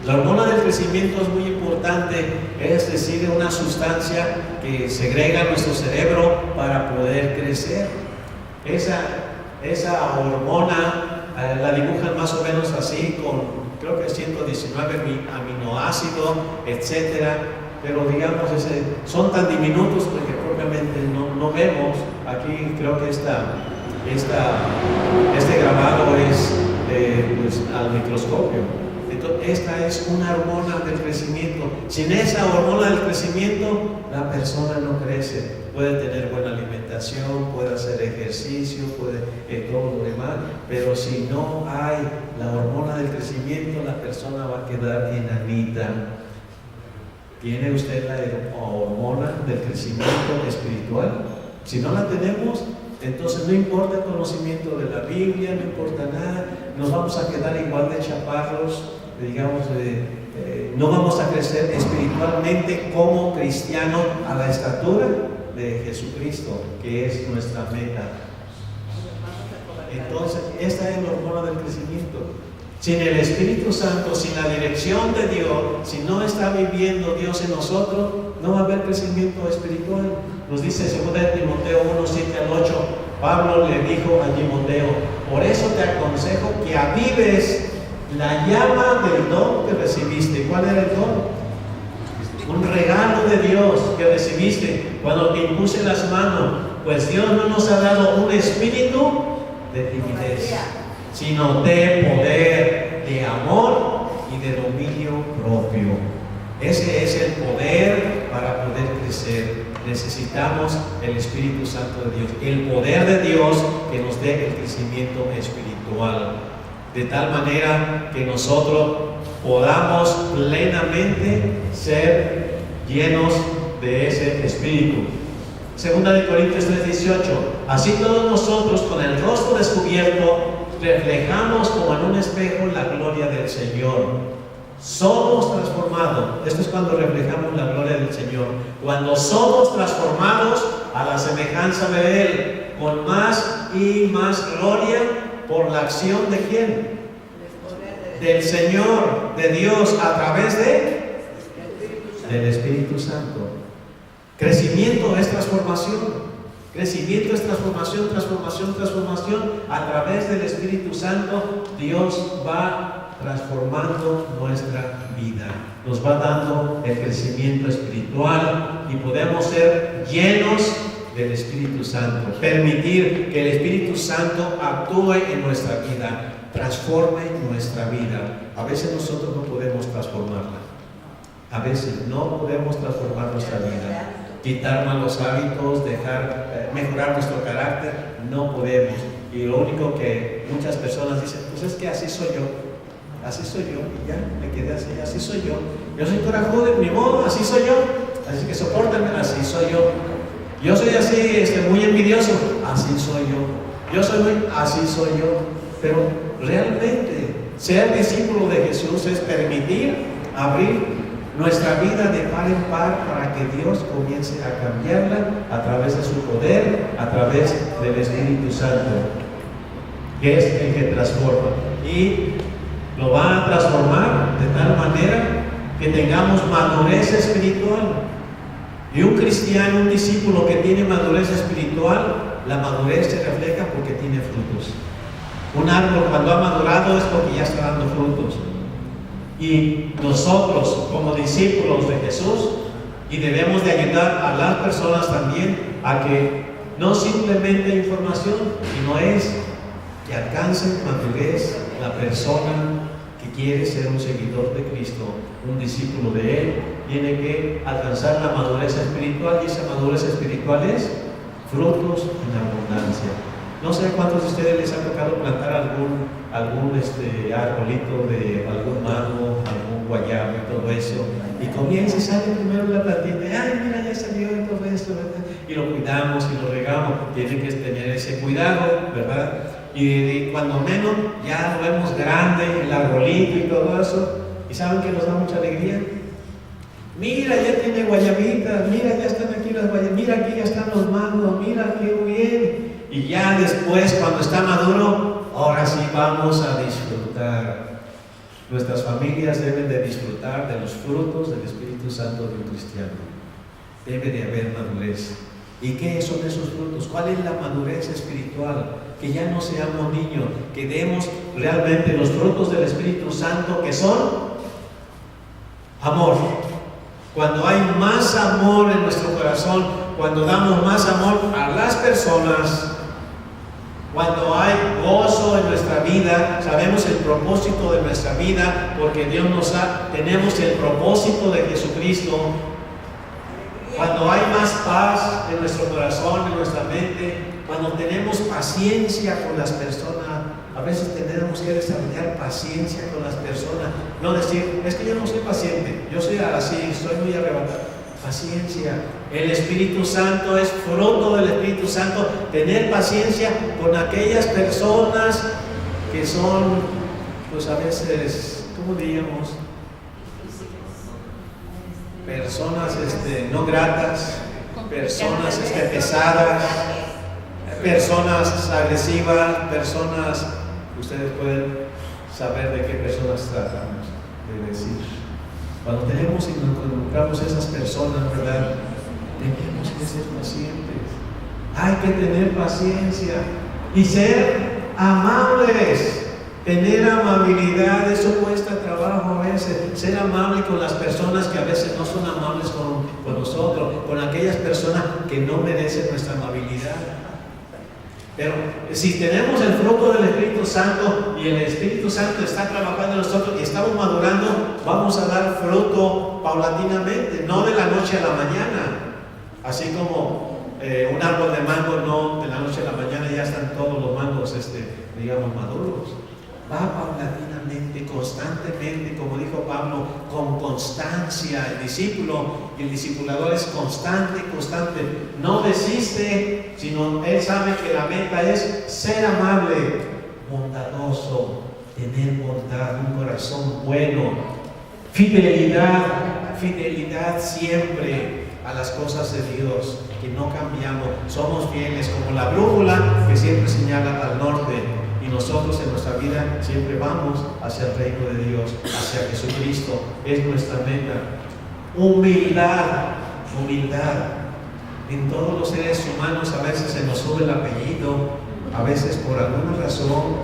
La hormona del crecimiento es muy importante, es decir, una sustancia que segrega nuestro cerebro para poder crecer. Esa hormona la dibujan más o menos así, con creo que 119 aminoácidos, etcétera, pero digamos, son tan diminutos que propiamente no vemos. Aquí creo que este grabado es pues, al microscopio. Entonces, esta es una hormona del crecimiento. Sin esa hormona del crecimiento, la persona no crece. Puede tener buena alimentación, puede hacer ejercicio, puede todo lo demás, pero si no hay la hormona del crecimiento, la persona va a quedar enanita. ¿Tiene usted la hormona del crecimiento espiritual? Si no la tenemos, entonces no importa el conocimiento de la Biblia, no importa nada, nos vamos a quedar igual de chaparros, digamos, no vamos a crecer espiritualmente como cristianos a la estatura de Jesucristo, que es nuestra meta. Entonces, esta es la hormona del crecimiento. Sin el Espíritu Santo, sin la dirección de Dios, si no está viviendo Dios en nosotros, no va a haber crecimiento espiritual. Nos dice 2 Timoteo 1, 7 al 8, Pablo le dijo a Timoteo: por eso te aconsejo que avives la llama del don que recibiste. ¿Cuál era el don? Un regalo de Dios que recibiste cuando te impuse las manos. Pues Dios no nos ha dado un espíritu de timidez, sino de poder, de amor y de dominio propio. Ese es el poder para poder crecer. Necesitamos el Espíritu Santo de Dios, el poder de Dios que nos dé el crecimiento espiritual, de tal manera que nosotros podamos plenamente ser llenos de ese Espíritu. Segunda de Corintios 3:18, así todos nosotros con el rostro descubierto reflejamos como en un espejo la gloria del Señor. Somos transformados. Esto es cuando reflejamos la gloria del Señor. Cuando somos transformados a la semejanza de Él, con más y más gloria, por la acción de ¿quién? Del Señor, de Dios, a través del Espíritu Santo. Crecimiento es transformación. Crecimiento es transformación, transformación. A través del Espíritu Santo, Dios va transformando nuestra vida, nos va dando el crecimiento espiritual y podemos ser llenos del Espíritu Santo, permitir que el Espíritu Santo actúe en nuestra vida, transforme nuestra vida. A veces nosotros no podemos transformarla, a veces no podemos transformar nuestra vida, quitar malos hábitos, mejorar nuestro carácter, no podemos. Y lo único que muchas personas dicen, pues es que así soy yo. Así soy yo, y ya me quedé así soy yo. Yo soy corajudo, ni modo, así soy yo. Así que sopórtenme, así soy yo. Yo soy así, muy envidioso, así soy yo. Yo soy así soy yo. Pero realmente, ser discípulo de Jesús es permitir abrir nuestra vida de par en par para que Dios comience a cambiarla a través de su poder, a través del Espíritu Santo, que es el que transforma. Y lo va a transformar de tal manera que tengamos madurez espiritual. Y un cristiano, un discípulo que tiene madurez espiritual, la madurez se refleja porque tiene frutos. Un árbol cuando ha madurado es porque ya está dando frutos. Y nosotros como discípulos de Jesús, y debemos de ayudar a las personas también a que no simplemente información, sino es que alcance madurez la persona que quiere ser un seguidor de Cristo, un discípulo de Él. Tiene que alcanzar la madurez espiritual, y esa madurez espiritual es frutos en abundancia. No sé cuántos de ustedes les ha tocado plantar algún arbolito de algún mango, algún guayabo y todo eso, y comienza y sale primero la plantita, ay mira ya salió y todo esto, ¿verdad? Y lo cuidamos y lo regamos. Tiene que tener ese cuidado, ¿verdad? Y cuando menos ya lo vemos grande, el arbolito y todo eso, y saben que nos da mucha alegría. Mira, ya tiene guayabitas, mira, ya están aquí las guayabitas, mira, aquí ya están los mangos, mira qué bien. Y ya después, cuando está maduro, ahora sí vamos a disfrutar. Nuestras familias deben de disfrutar de los frutos del Espíritu Santo de un cristiano. Debe de haber madurez. ¿Y qué son esos frutos? ¿Cuál es la madurez espiritual? Que ya no seamos niños, que demos realmente los frutos del Espíritu Santo, que son amor. Cuando hay más amor en nuestro corazón, cuando damos más amor a las personas, cuando hay gozo en nuestra vida, sabemos el propósito de nuestra vida, porque Dios tenemos el propósito de Jesucristo. Cuando hay más paz en nuestro corazón, en nuestra mente, cuando tenemos paciencia con las personas. A veces tenemos que desarrollar paciencia con las personas, no decir, es que yo no soy paciente, yo soy así, soy muy arrebatado. Paciencia. El Espíritu Santo es fruto del Espíritu Santo, tener paciencia con aquellas personas que son, pues a veces, ¿cómo diríamos? Personas no gratas, personas pesadas, personas agresivas, personas, ustedes pueden saber de qué personas tratamos de decir. Cuando tenemos y nos encontramos esas personas, ¿verdad? Tenemos que ser pacientes. Hay que tener paciencia y ser amables. Tener amabilidad, eso cuesta trabajo a veces. Ser amable con las personas que a veces no son amables con nosotros, con aquellas personas que no merecen nuestra amabilidad. Pero si tenemos el fruto del Espíritu Santo y el Espíritu Santo está trabajando en nosotros y estamos madurando, vamos a dar fruto paulatinamente, no de la noche a la mañana. Así como un árbol de mango, no de la noche a la mañana ya están todos los mangos, digamos, maduros. Va paulatinamente, constantemente, como dijo Pablo, con constancia. El discípulo y el discipulador es constante. No desiste, sino él sabe que la meta es ser amable, bondadoso, tener bondad, un corazón bueno, fidelidad siempre a las cosas de Dios, que no cambiamos, somos fieles como la brújula que siempre señala al norte. Y nosotros en nuestra vida siempre vamos hacia el reino de Dios, hacia Jesucristo, es nuestra meta. Humildad. En todos los seres humanos a veces se nos sube el apellido, a veces por alguna razón,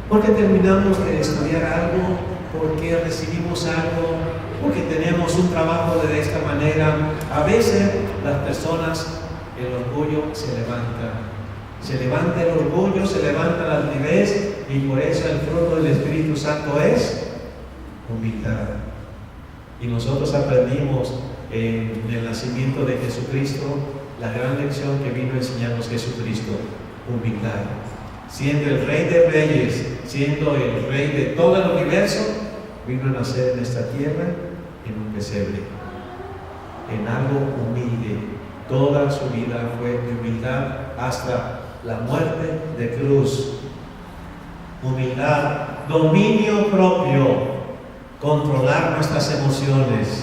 porque terminamos de estudiar algo, porque recibimos algo, porque tenemos un trabajo de esta manera. A veces las personas, el orgullo se levanta. Se levanta el orgullo, se levanta la altivez, y por eso el fruto del Espíritu Santo es humildad. Y nosotros aprendimos en el nacimiento de Jesucristo la gran lección que vino a enseñarnos Jesucristo: humildad. Siendo el Rey de Reyes, siendo el Rey de todo el universo, vino a nacer en esta tierra en un pesebre, en algo humilde. Toda su vida fue de humildad hasta la muerte de cruz. Humildad, dominio propio, controlar nuestras emociones,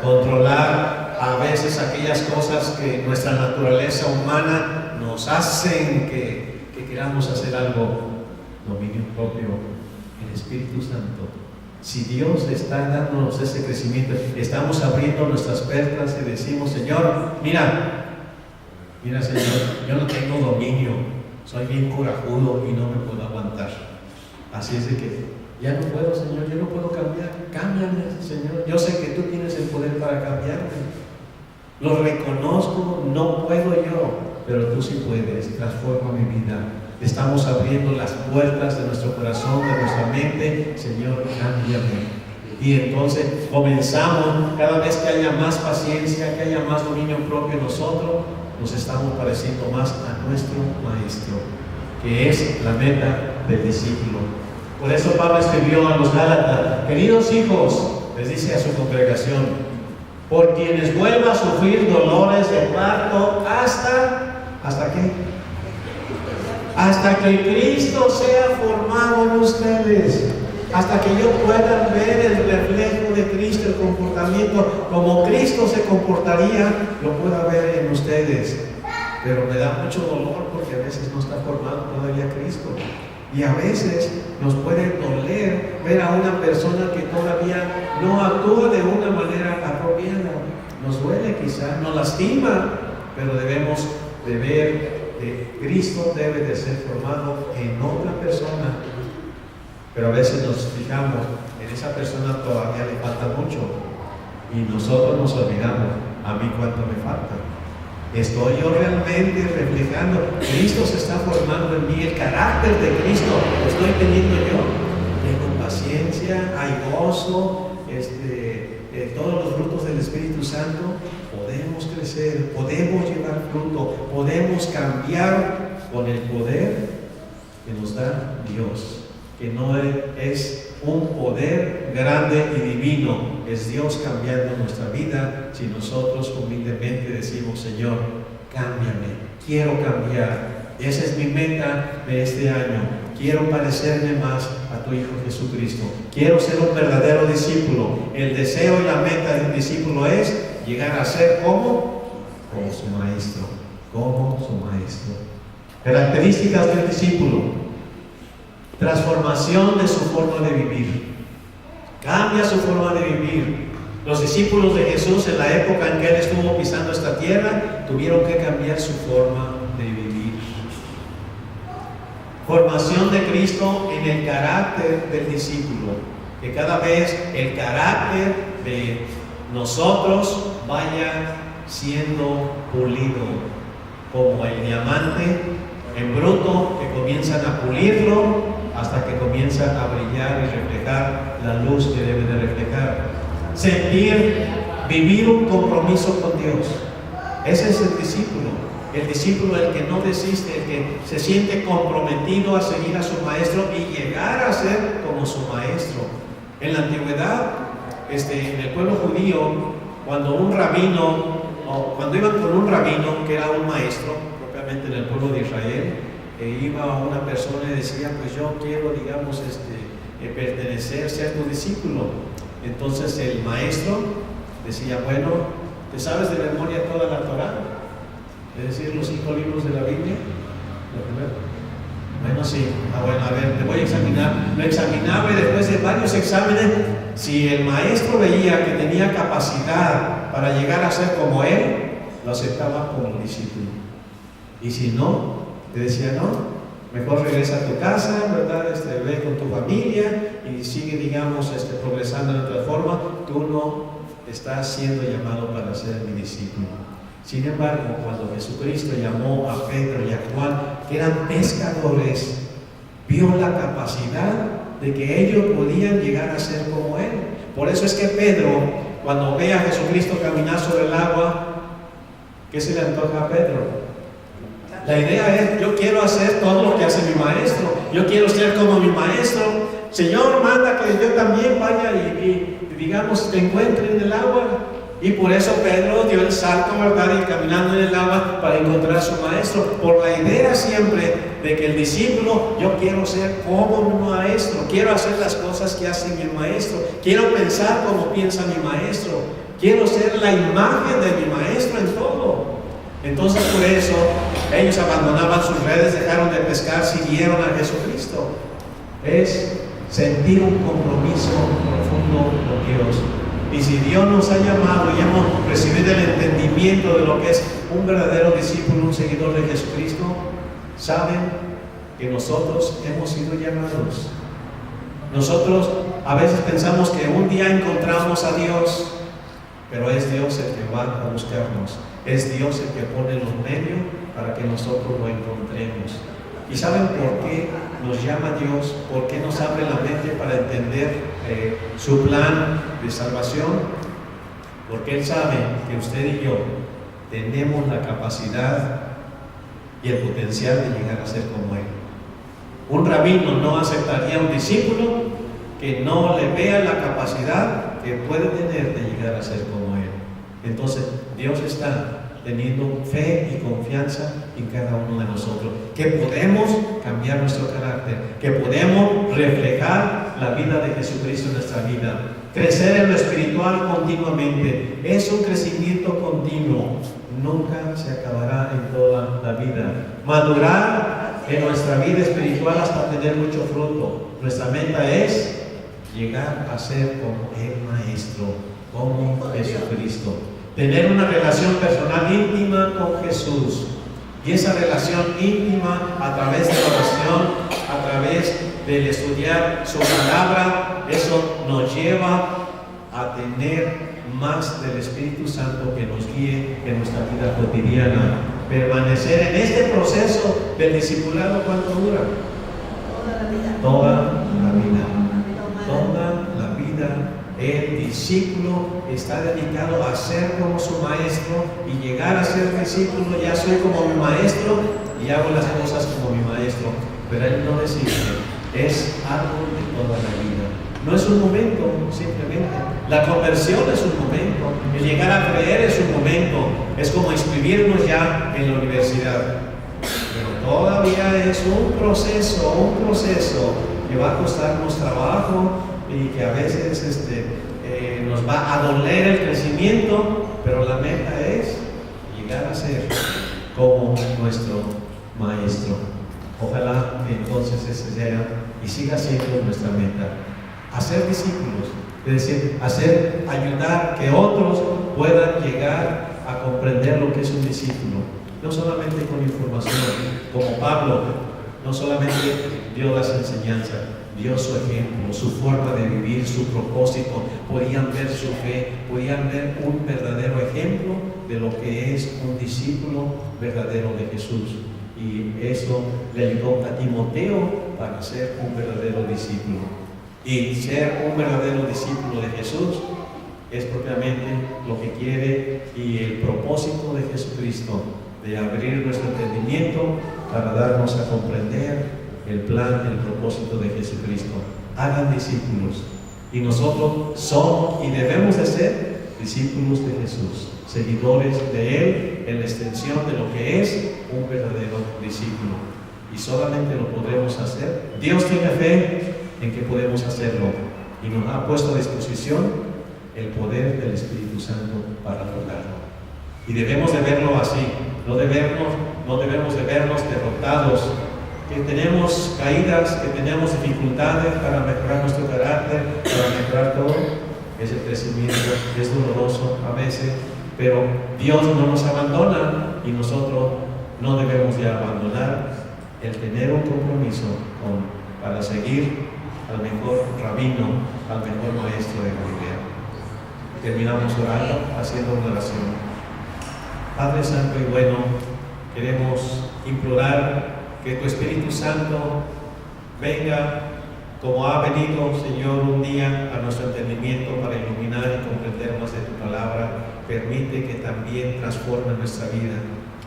controlar a veces aquellas cosas que nuestra naturaleza humana nos hacen que queramos hacer algo. Dominio propio, el Espíritu Santo. Si Dios está dándonos ese crecimiento, estamos abriendo nuestras puertas y decimos: Señor, mira Señor, yo no tengo dominio, soy bien corajudo y no me puedo aguantar. Así es de que ya no puedo, Señor, yo no puedo cambiar. Cámbiame, Señor, yo sé que tú tienes el poder para cambiarme. Lo reconozco, no puedo yo, pero tú sí puedes. Transforma mi vida. Estamos abriendo las puertas de nuestro corazón, de nuestra mente. Señor, cámbiame. Y entonces comenzamos, cada vez que haya más paciencia, que haya más dominio propio en nosotros, nos estamos pareciendo más a nuestro Maestro, que es la meta del discípulo. Por eso Pablo escribió a los Gálatas: queridos hijos, les dice a su congregación, por quienes vuelva a sufrir dolores de parto ¿hasta qué? Hasta que Cristo sea formado en ustedes, hasta que yo pueda ver el reflejo de Cristo, el comportamiento como Cristo se comportaría, lo pueda ver en ustedes. Pero me da mucho dolor porque a veces no está formado todavía Cristo, y a veces nos puede doler ver a una persona que todavía no actúa de una manera apropiada. Nos duele quizá, nos lastima, pero debemos de ver que Cristo debe de ser formado en otra persona. Pero a veces nos fijamos, en esa persona todavía le falta mucho y nosotros nos olvidamos, a mí cuánto me falta. Estoy yo realmente reflejando, Cristo se está formando en mí, el carácter de Cristo lo estoy teniendo yo. Tengo paciencia, hay gozo, todos los frutos del Espíritu Santo. Podemos crecer, podemos llevar fruto, podemos cambiar con el poder que nos da Dios, que no es un poder grande y divino, es Dios cambiando nuestra vida si nosotros humildemente decimos: Señor, cámbiame, quiero cambiar. Esa es mi meta de este año. Quiero parecerme más a tu Hijo Jesucristo. Quiero ser un verdadero discípulo. El deseo y la meta de un discípulo es llegar a ser como su maestro. Como su maestro. Características del discípulo: transformación de su forma de vivir. Cambia su forma de vivir. Los discípulos de Jesús, en la época en que Él estuvo pisando esta tierra, tuvieron que cambiar su forma de vivir. Formación de Cristo en el carácter del discípulo. Que cada vez el carácter de nosotros vaya siendo pulido, como el diamante en bruto, que comienzan a pulirlo hasta que comienza a brillar y reflejar la luz que debe de reflejar. Sentir, vivir un compromiso con Dios. Ese es el discípulo, el que no desiste, el que se siente comprometido a seguir a su maestro y llegar a ser como su maestro. En la antigüedad, en el pueblo judío, cuando iban con un rabino que era un maestro, propiamente en el pueblo de Israel, iba una persona y decía: pues yo quiero, digamos, pertenecer, ser tu discípulo. Entonces el maestro decía: bueno, ¿te sabes de memoria toda la Torá? Es decir, los 5 libros de la Biblia. Bueno, sí. Bueno, a ver, te voy a examinar. Lo examinaba y después de varios exámenes, si el maestro veía que tenía capacidad para llegar a ser como él, lo aceptaba como discípulo. Y si no, te decía: no, mejor regresa a tu casa, ¿verdad? Ve con tu familia y sigue, digamos, progresando de otra forma. Tú no estás siendo llamado para ser mi discípulo. Sin embargo, cuando Jesucristo llamó a Pedro y a Juan, que eran pescadores, vio la capacidad de que ellos podían llegar a ser como Él. Por eso es que Pedro, cuando ve a Jesucristo caminar sobre el agua, ¿qué se le antoja a Pedro? La idea es: yo quiero hacer todo lo que hace mi maestro, yo quiero ser como mi maestro. Señor, manda que yo también vaya y digamos, te encuentre en el agua. Y por eso Pedro dio el salto, ¿verdad? Y caminando en el agua para encontrar a su maestro, por la idea siempre de que el discípulo: yo quiero ser como mi maestro, quiero hacer las cosas que hace mi maestro, quiero pensar como piensa mi maestro, quiero ser la imagen de mi maestro en todo. Entonces, por eso ellos abandonaban sus redes, dejaron de pescar, siguieron a Jesucristo. Es sentir un compromiso profundo con Dios. Y si Dios nos ha llamado y hemos recibido el entendimiento de lo que es un verdadero discípulo, un seguidor de Jesucristo, saben que nosotros hemos sido llamados. Nosotros a veces pensamos que un día encontramos a Dios, pero es Dios el que va a buscarnos. Es Dios el que pone los medios para que nosotros lo encontremos. ¿Y saben por qué nos llama Dios? ¿Por qué nos abre la mente para entender su plan de salvación? Porque Él sabe que usted y yo tenemos la capacidad y el potencial de llegar a ser como Él. Un rabino no aceptaría a un discípulo que no le vea la capacidad que puede tener de llegar a ser como Él. Entonces, Dios está teniendo fe y confianza en cada uno de nosotros, que podemos cambiar nuestro carácter, que podemos reflejar la vida de Jesucristo en nuestra vida, crecer en lo espiritual continuamente. Es un crecimiento continuo, nunca se acabará en toda la vida. Madurar en nuestra vida espiritual hasta tener mucho fruto. Nuestra meta es llegar a ser como el Maestro, como Jesucristo. Tener una relación personal íntima con Jesús. Y esa relación íntima a través de la oración, a través del estudiar su palabra, eso nos lleva a tener más del Espíritu Santo que nos guíe en nuestra vida cotidiana. Permanecer en este proceso del discipulado, ¿cuánto dura? Toda la vida. Toda la vida. Toda la vida. El discípulo está dedicado a ser como su maestro y llegar a ser discípulo. Ya soy como mi maestro y hago las cosas como mi maestro. Pero él no decide, es algo de toda la vida. No es un momento, simplemente. La conversión es un momento. El llegar a creer es un momento. Es como inscribirnos ya en la universidad. Pero todavía es un proceso que va a costarnos trabajo y que a veces nos va a doler el crecimiento, pero la meta es llegar a ser como nuestro maestro. Ojalá que entonces ese sea y siga siendo nuestra meta. Hacer discípulos, es decir, ayudar que otros puedan llegar a comprender lo que es un discípulo. No solamente con información, como Pablo, no solamente dio las enseñanzas, dio su ejemplo, su forma de vivir, su propósito. Podían ver su fe, podían ver un verdadero ejemplo de lo que es un discípulo verdadero de Jesús. Y eso le ayudó a Timoteo para ser un verdadero discípulo. Y ser un verdadero discípulo de Jesús es propiamente lo que quiere y el propósito de Jesucristo, de abrir nuestro entendimiento para darnos a comprender el plan, el propósito de Jesucristo. Hagan discípulos. Y nosotros somos y debemos de ser discípulos de Jesús, seguidores de Él en la extensión de lo que es un verdadero discípulo. Y solamente lo podremos hacer. Dios tiene fe en que podemos hacerlo y nos ha puesto a disposición el poder del Espíritu Santo para lograrlo. Y debemos de verlo así. No debemos de vernos derrotados, que tenemos caídas, que tenemos dificultades para mejorar nuestro carácter, para mejorar todo. Ese crecimiento es doloroso a veces, pero Dios no nos abandona y nosotros no debemos de abandonar el tener un compromiso para seguir al mejor rabino, al mejor maestro de Galilea. Terminamos orando, haciendo una oración. Padre Santo y bueno, queremos implorar que tu Espíritu Santo venga como ha venido, Señor, un día a nuestro entendimiento para iluminar y comprender más de tu palabra. Permite que también transforme nuestra vida,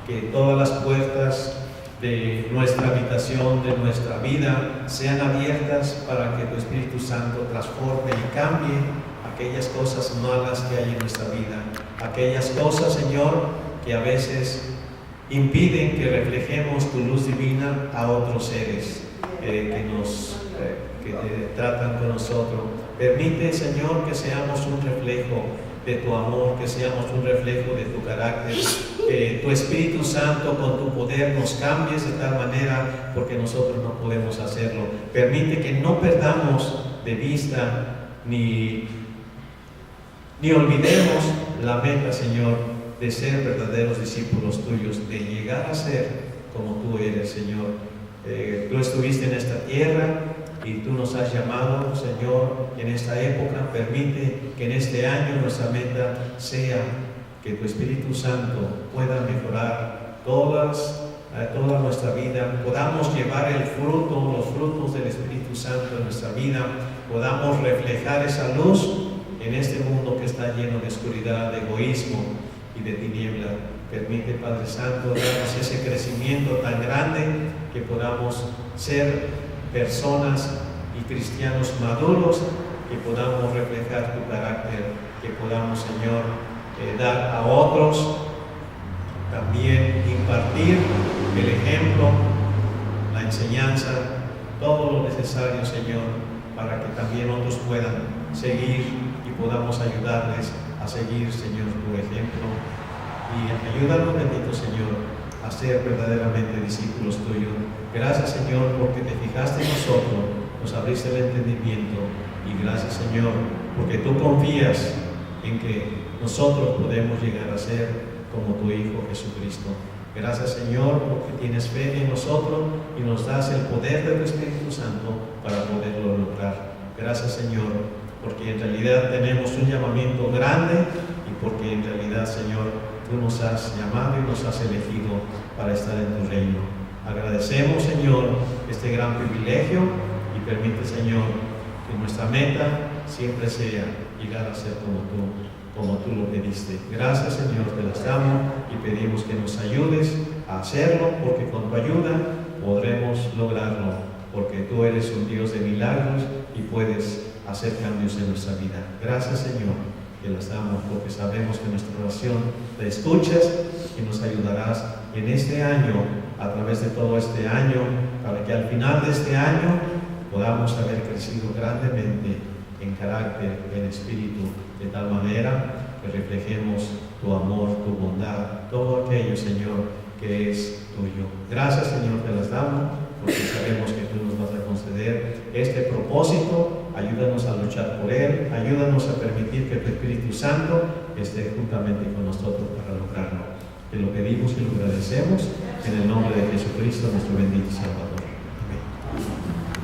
que todas las puertas de nuestra habitación, de nuestra vida, sean abiertas para que tu Espíritu Santo transforme y cambie aquellas cosas malas que hay en nuestra vida, aquellas cosas, Señor, que a veces impiden que reflejemos tu luz divina a otros seres que tratan con nosotros. Permite, Señor, que seamos un reflejo de tu amor, que seamos un reflejo de tu carácter, que tu Espíritu Santo con tu poder nos cambies de tal manera, porque nosotros no podemos hacerlo. Permite que no perdamos de vista ni olvidemos la meta, Señor, de ser verdaderos discípulos tuyos, de llegar a ser como tú eres, Señor. Tú estuviste en esta tierra y tú nos has llamado, Señor, en esta época. Permite que en este año nuestra meta sea que tu Espíritu Santo pueda mejorar toda nuestra vida, podamos llevar los frutos del Espíritu Santo en nuestra vida, podamos reflejar esa luz en este mundo que está lleno de oscuridad, de egoísmo y de tiniebla. Permite, Padre Santo, darnos ese crecimiento tan grande que podamos ser personas y cristianos maduros, que podamos reflejar tu carácter, que podamos, Señor, dar a otros, también impartir el ejemplo, la enseñanza, todo lo necesario, Señor, para que también otros puedan seguir y podamos ayudarles a seguir, Señor, tu ejemplo. Y ayúdanos, bendito Señor, a ser verdaderamente discípulos tuyos. Gracias, Señor, porque te fijaste en nosotros, nos abriste el entendimiento. Y gracias, Señor, porque tú confías en que nosotros podemos llegar a ser como tu Hijo Jesucristo. Gracias, Señor, porque tienes fe en nosotros y nos das el poder del Espíritu Santo para poderlo lograr. Gracias, Señor, porque en realidad tenemos un llamamiento grande y porque en realidad, Señor, tú nos has llamado y nos has elegido para estar en tu reino. Agradecemos, Señor, este gran privilegio y permite, Señor, que nuestra meta siempre sea llegar a ser como tú lo pediste. Gracias, Señor, te las damos y pedimos que nos ayudes a hacerlo, porque con tu ayuda podremos lograrlo, porque tú eres un Dios de milagros y puedes hacer cambios en nuestra vida. Gracias, Señor, te las damos, porque sabemos que nuestra oración te escuchas y nos ayudarás en este año, a través de todo este año, para que al final de este año podamos haber crecido grandemente en carácter, en espíritu, de tal manera que reflejemos tu amor, tu bondad, todo aquello, Señor, que es tuyo. Gracias, Señor, te las damos, porque sabemos que tú nos vas a conceder este propósito. Ayúdanos a luchar por él, ayúdanos a permitir que tu Espíritu Santo esté juntamente con nosotros para lograrlo. Te lo pedimos y lo agradecemos en el nombre de Jesucristo, nuestro bendito Salvador.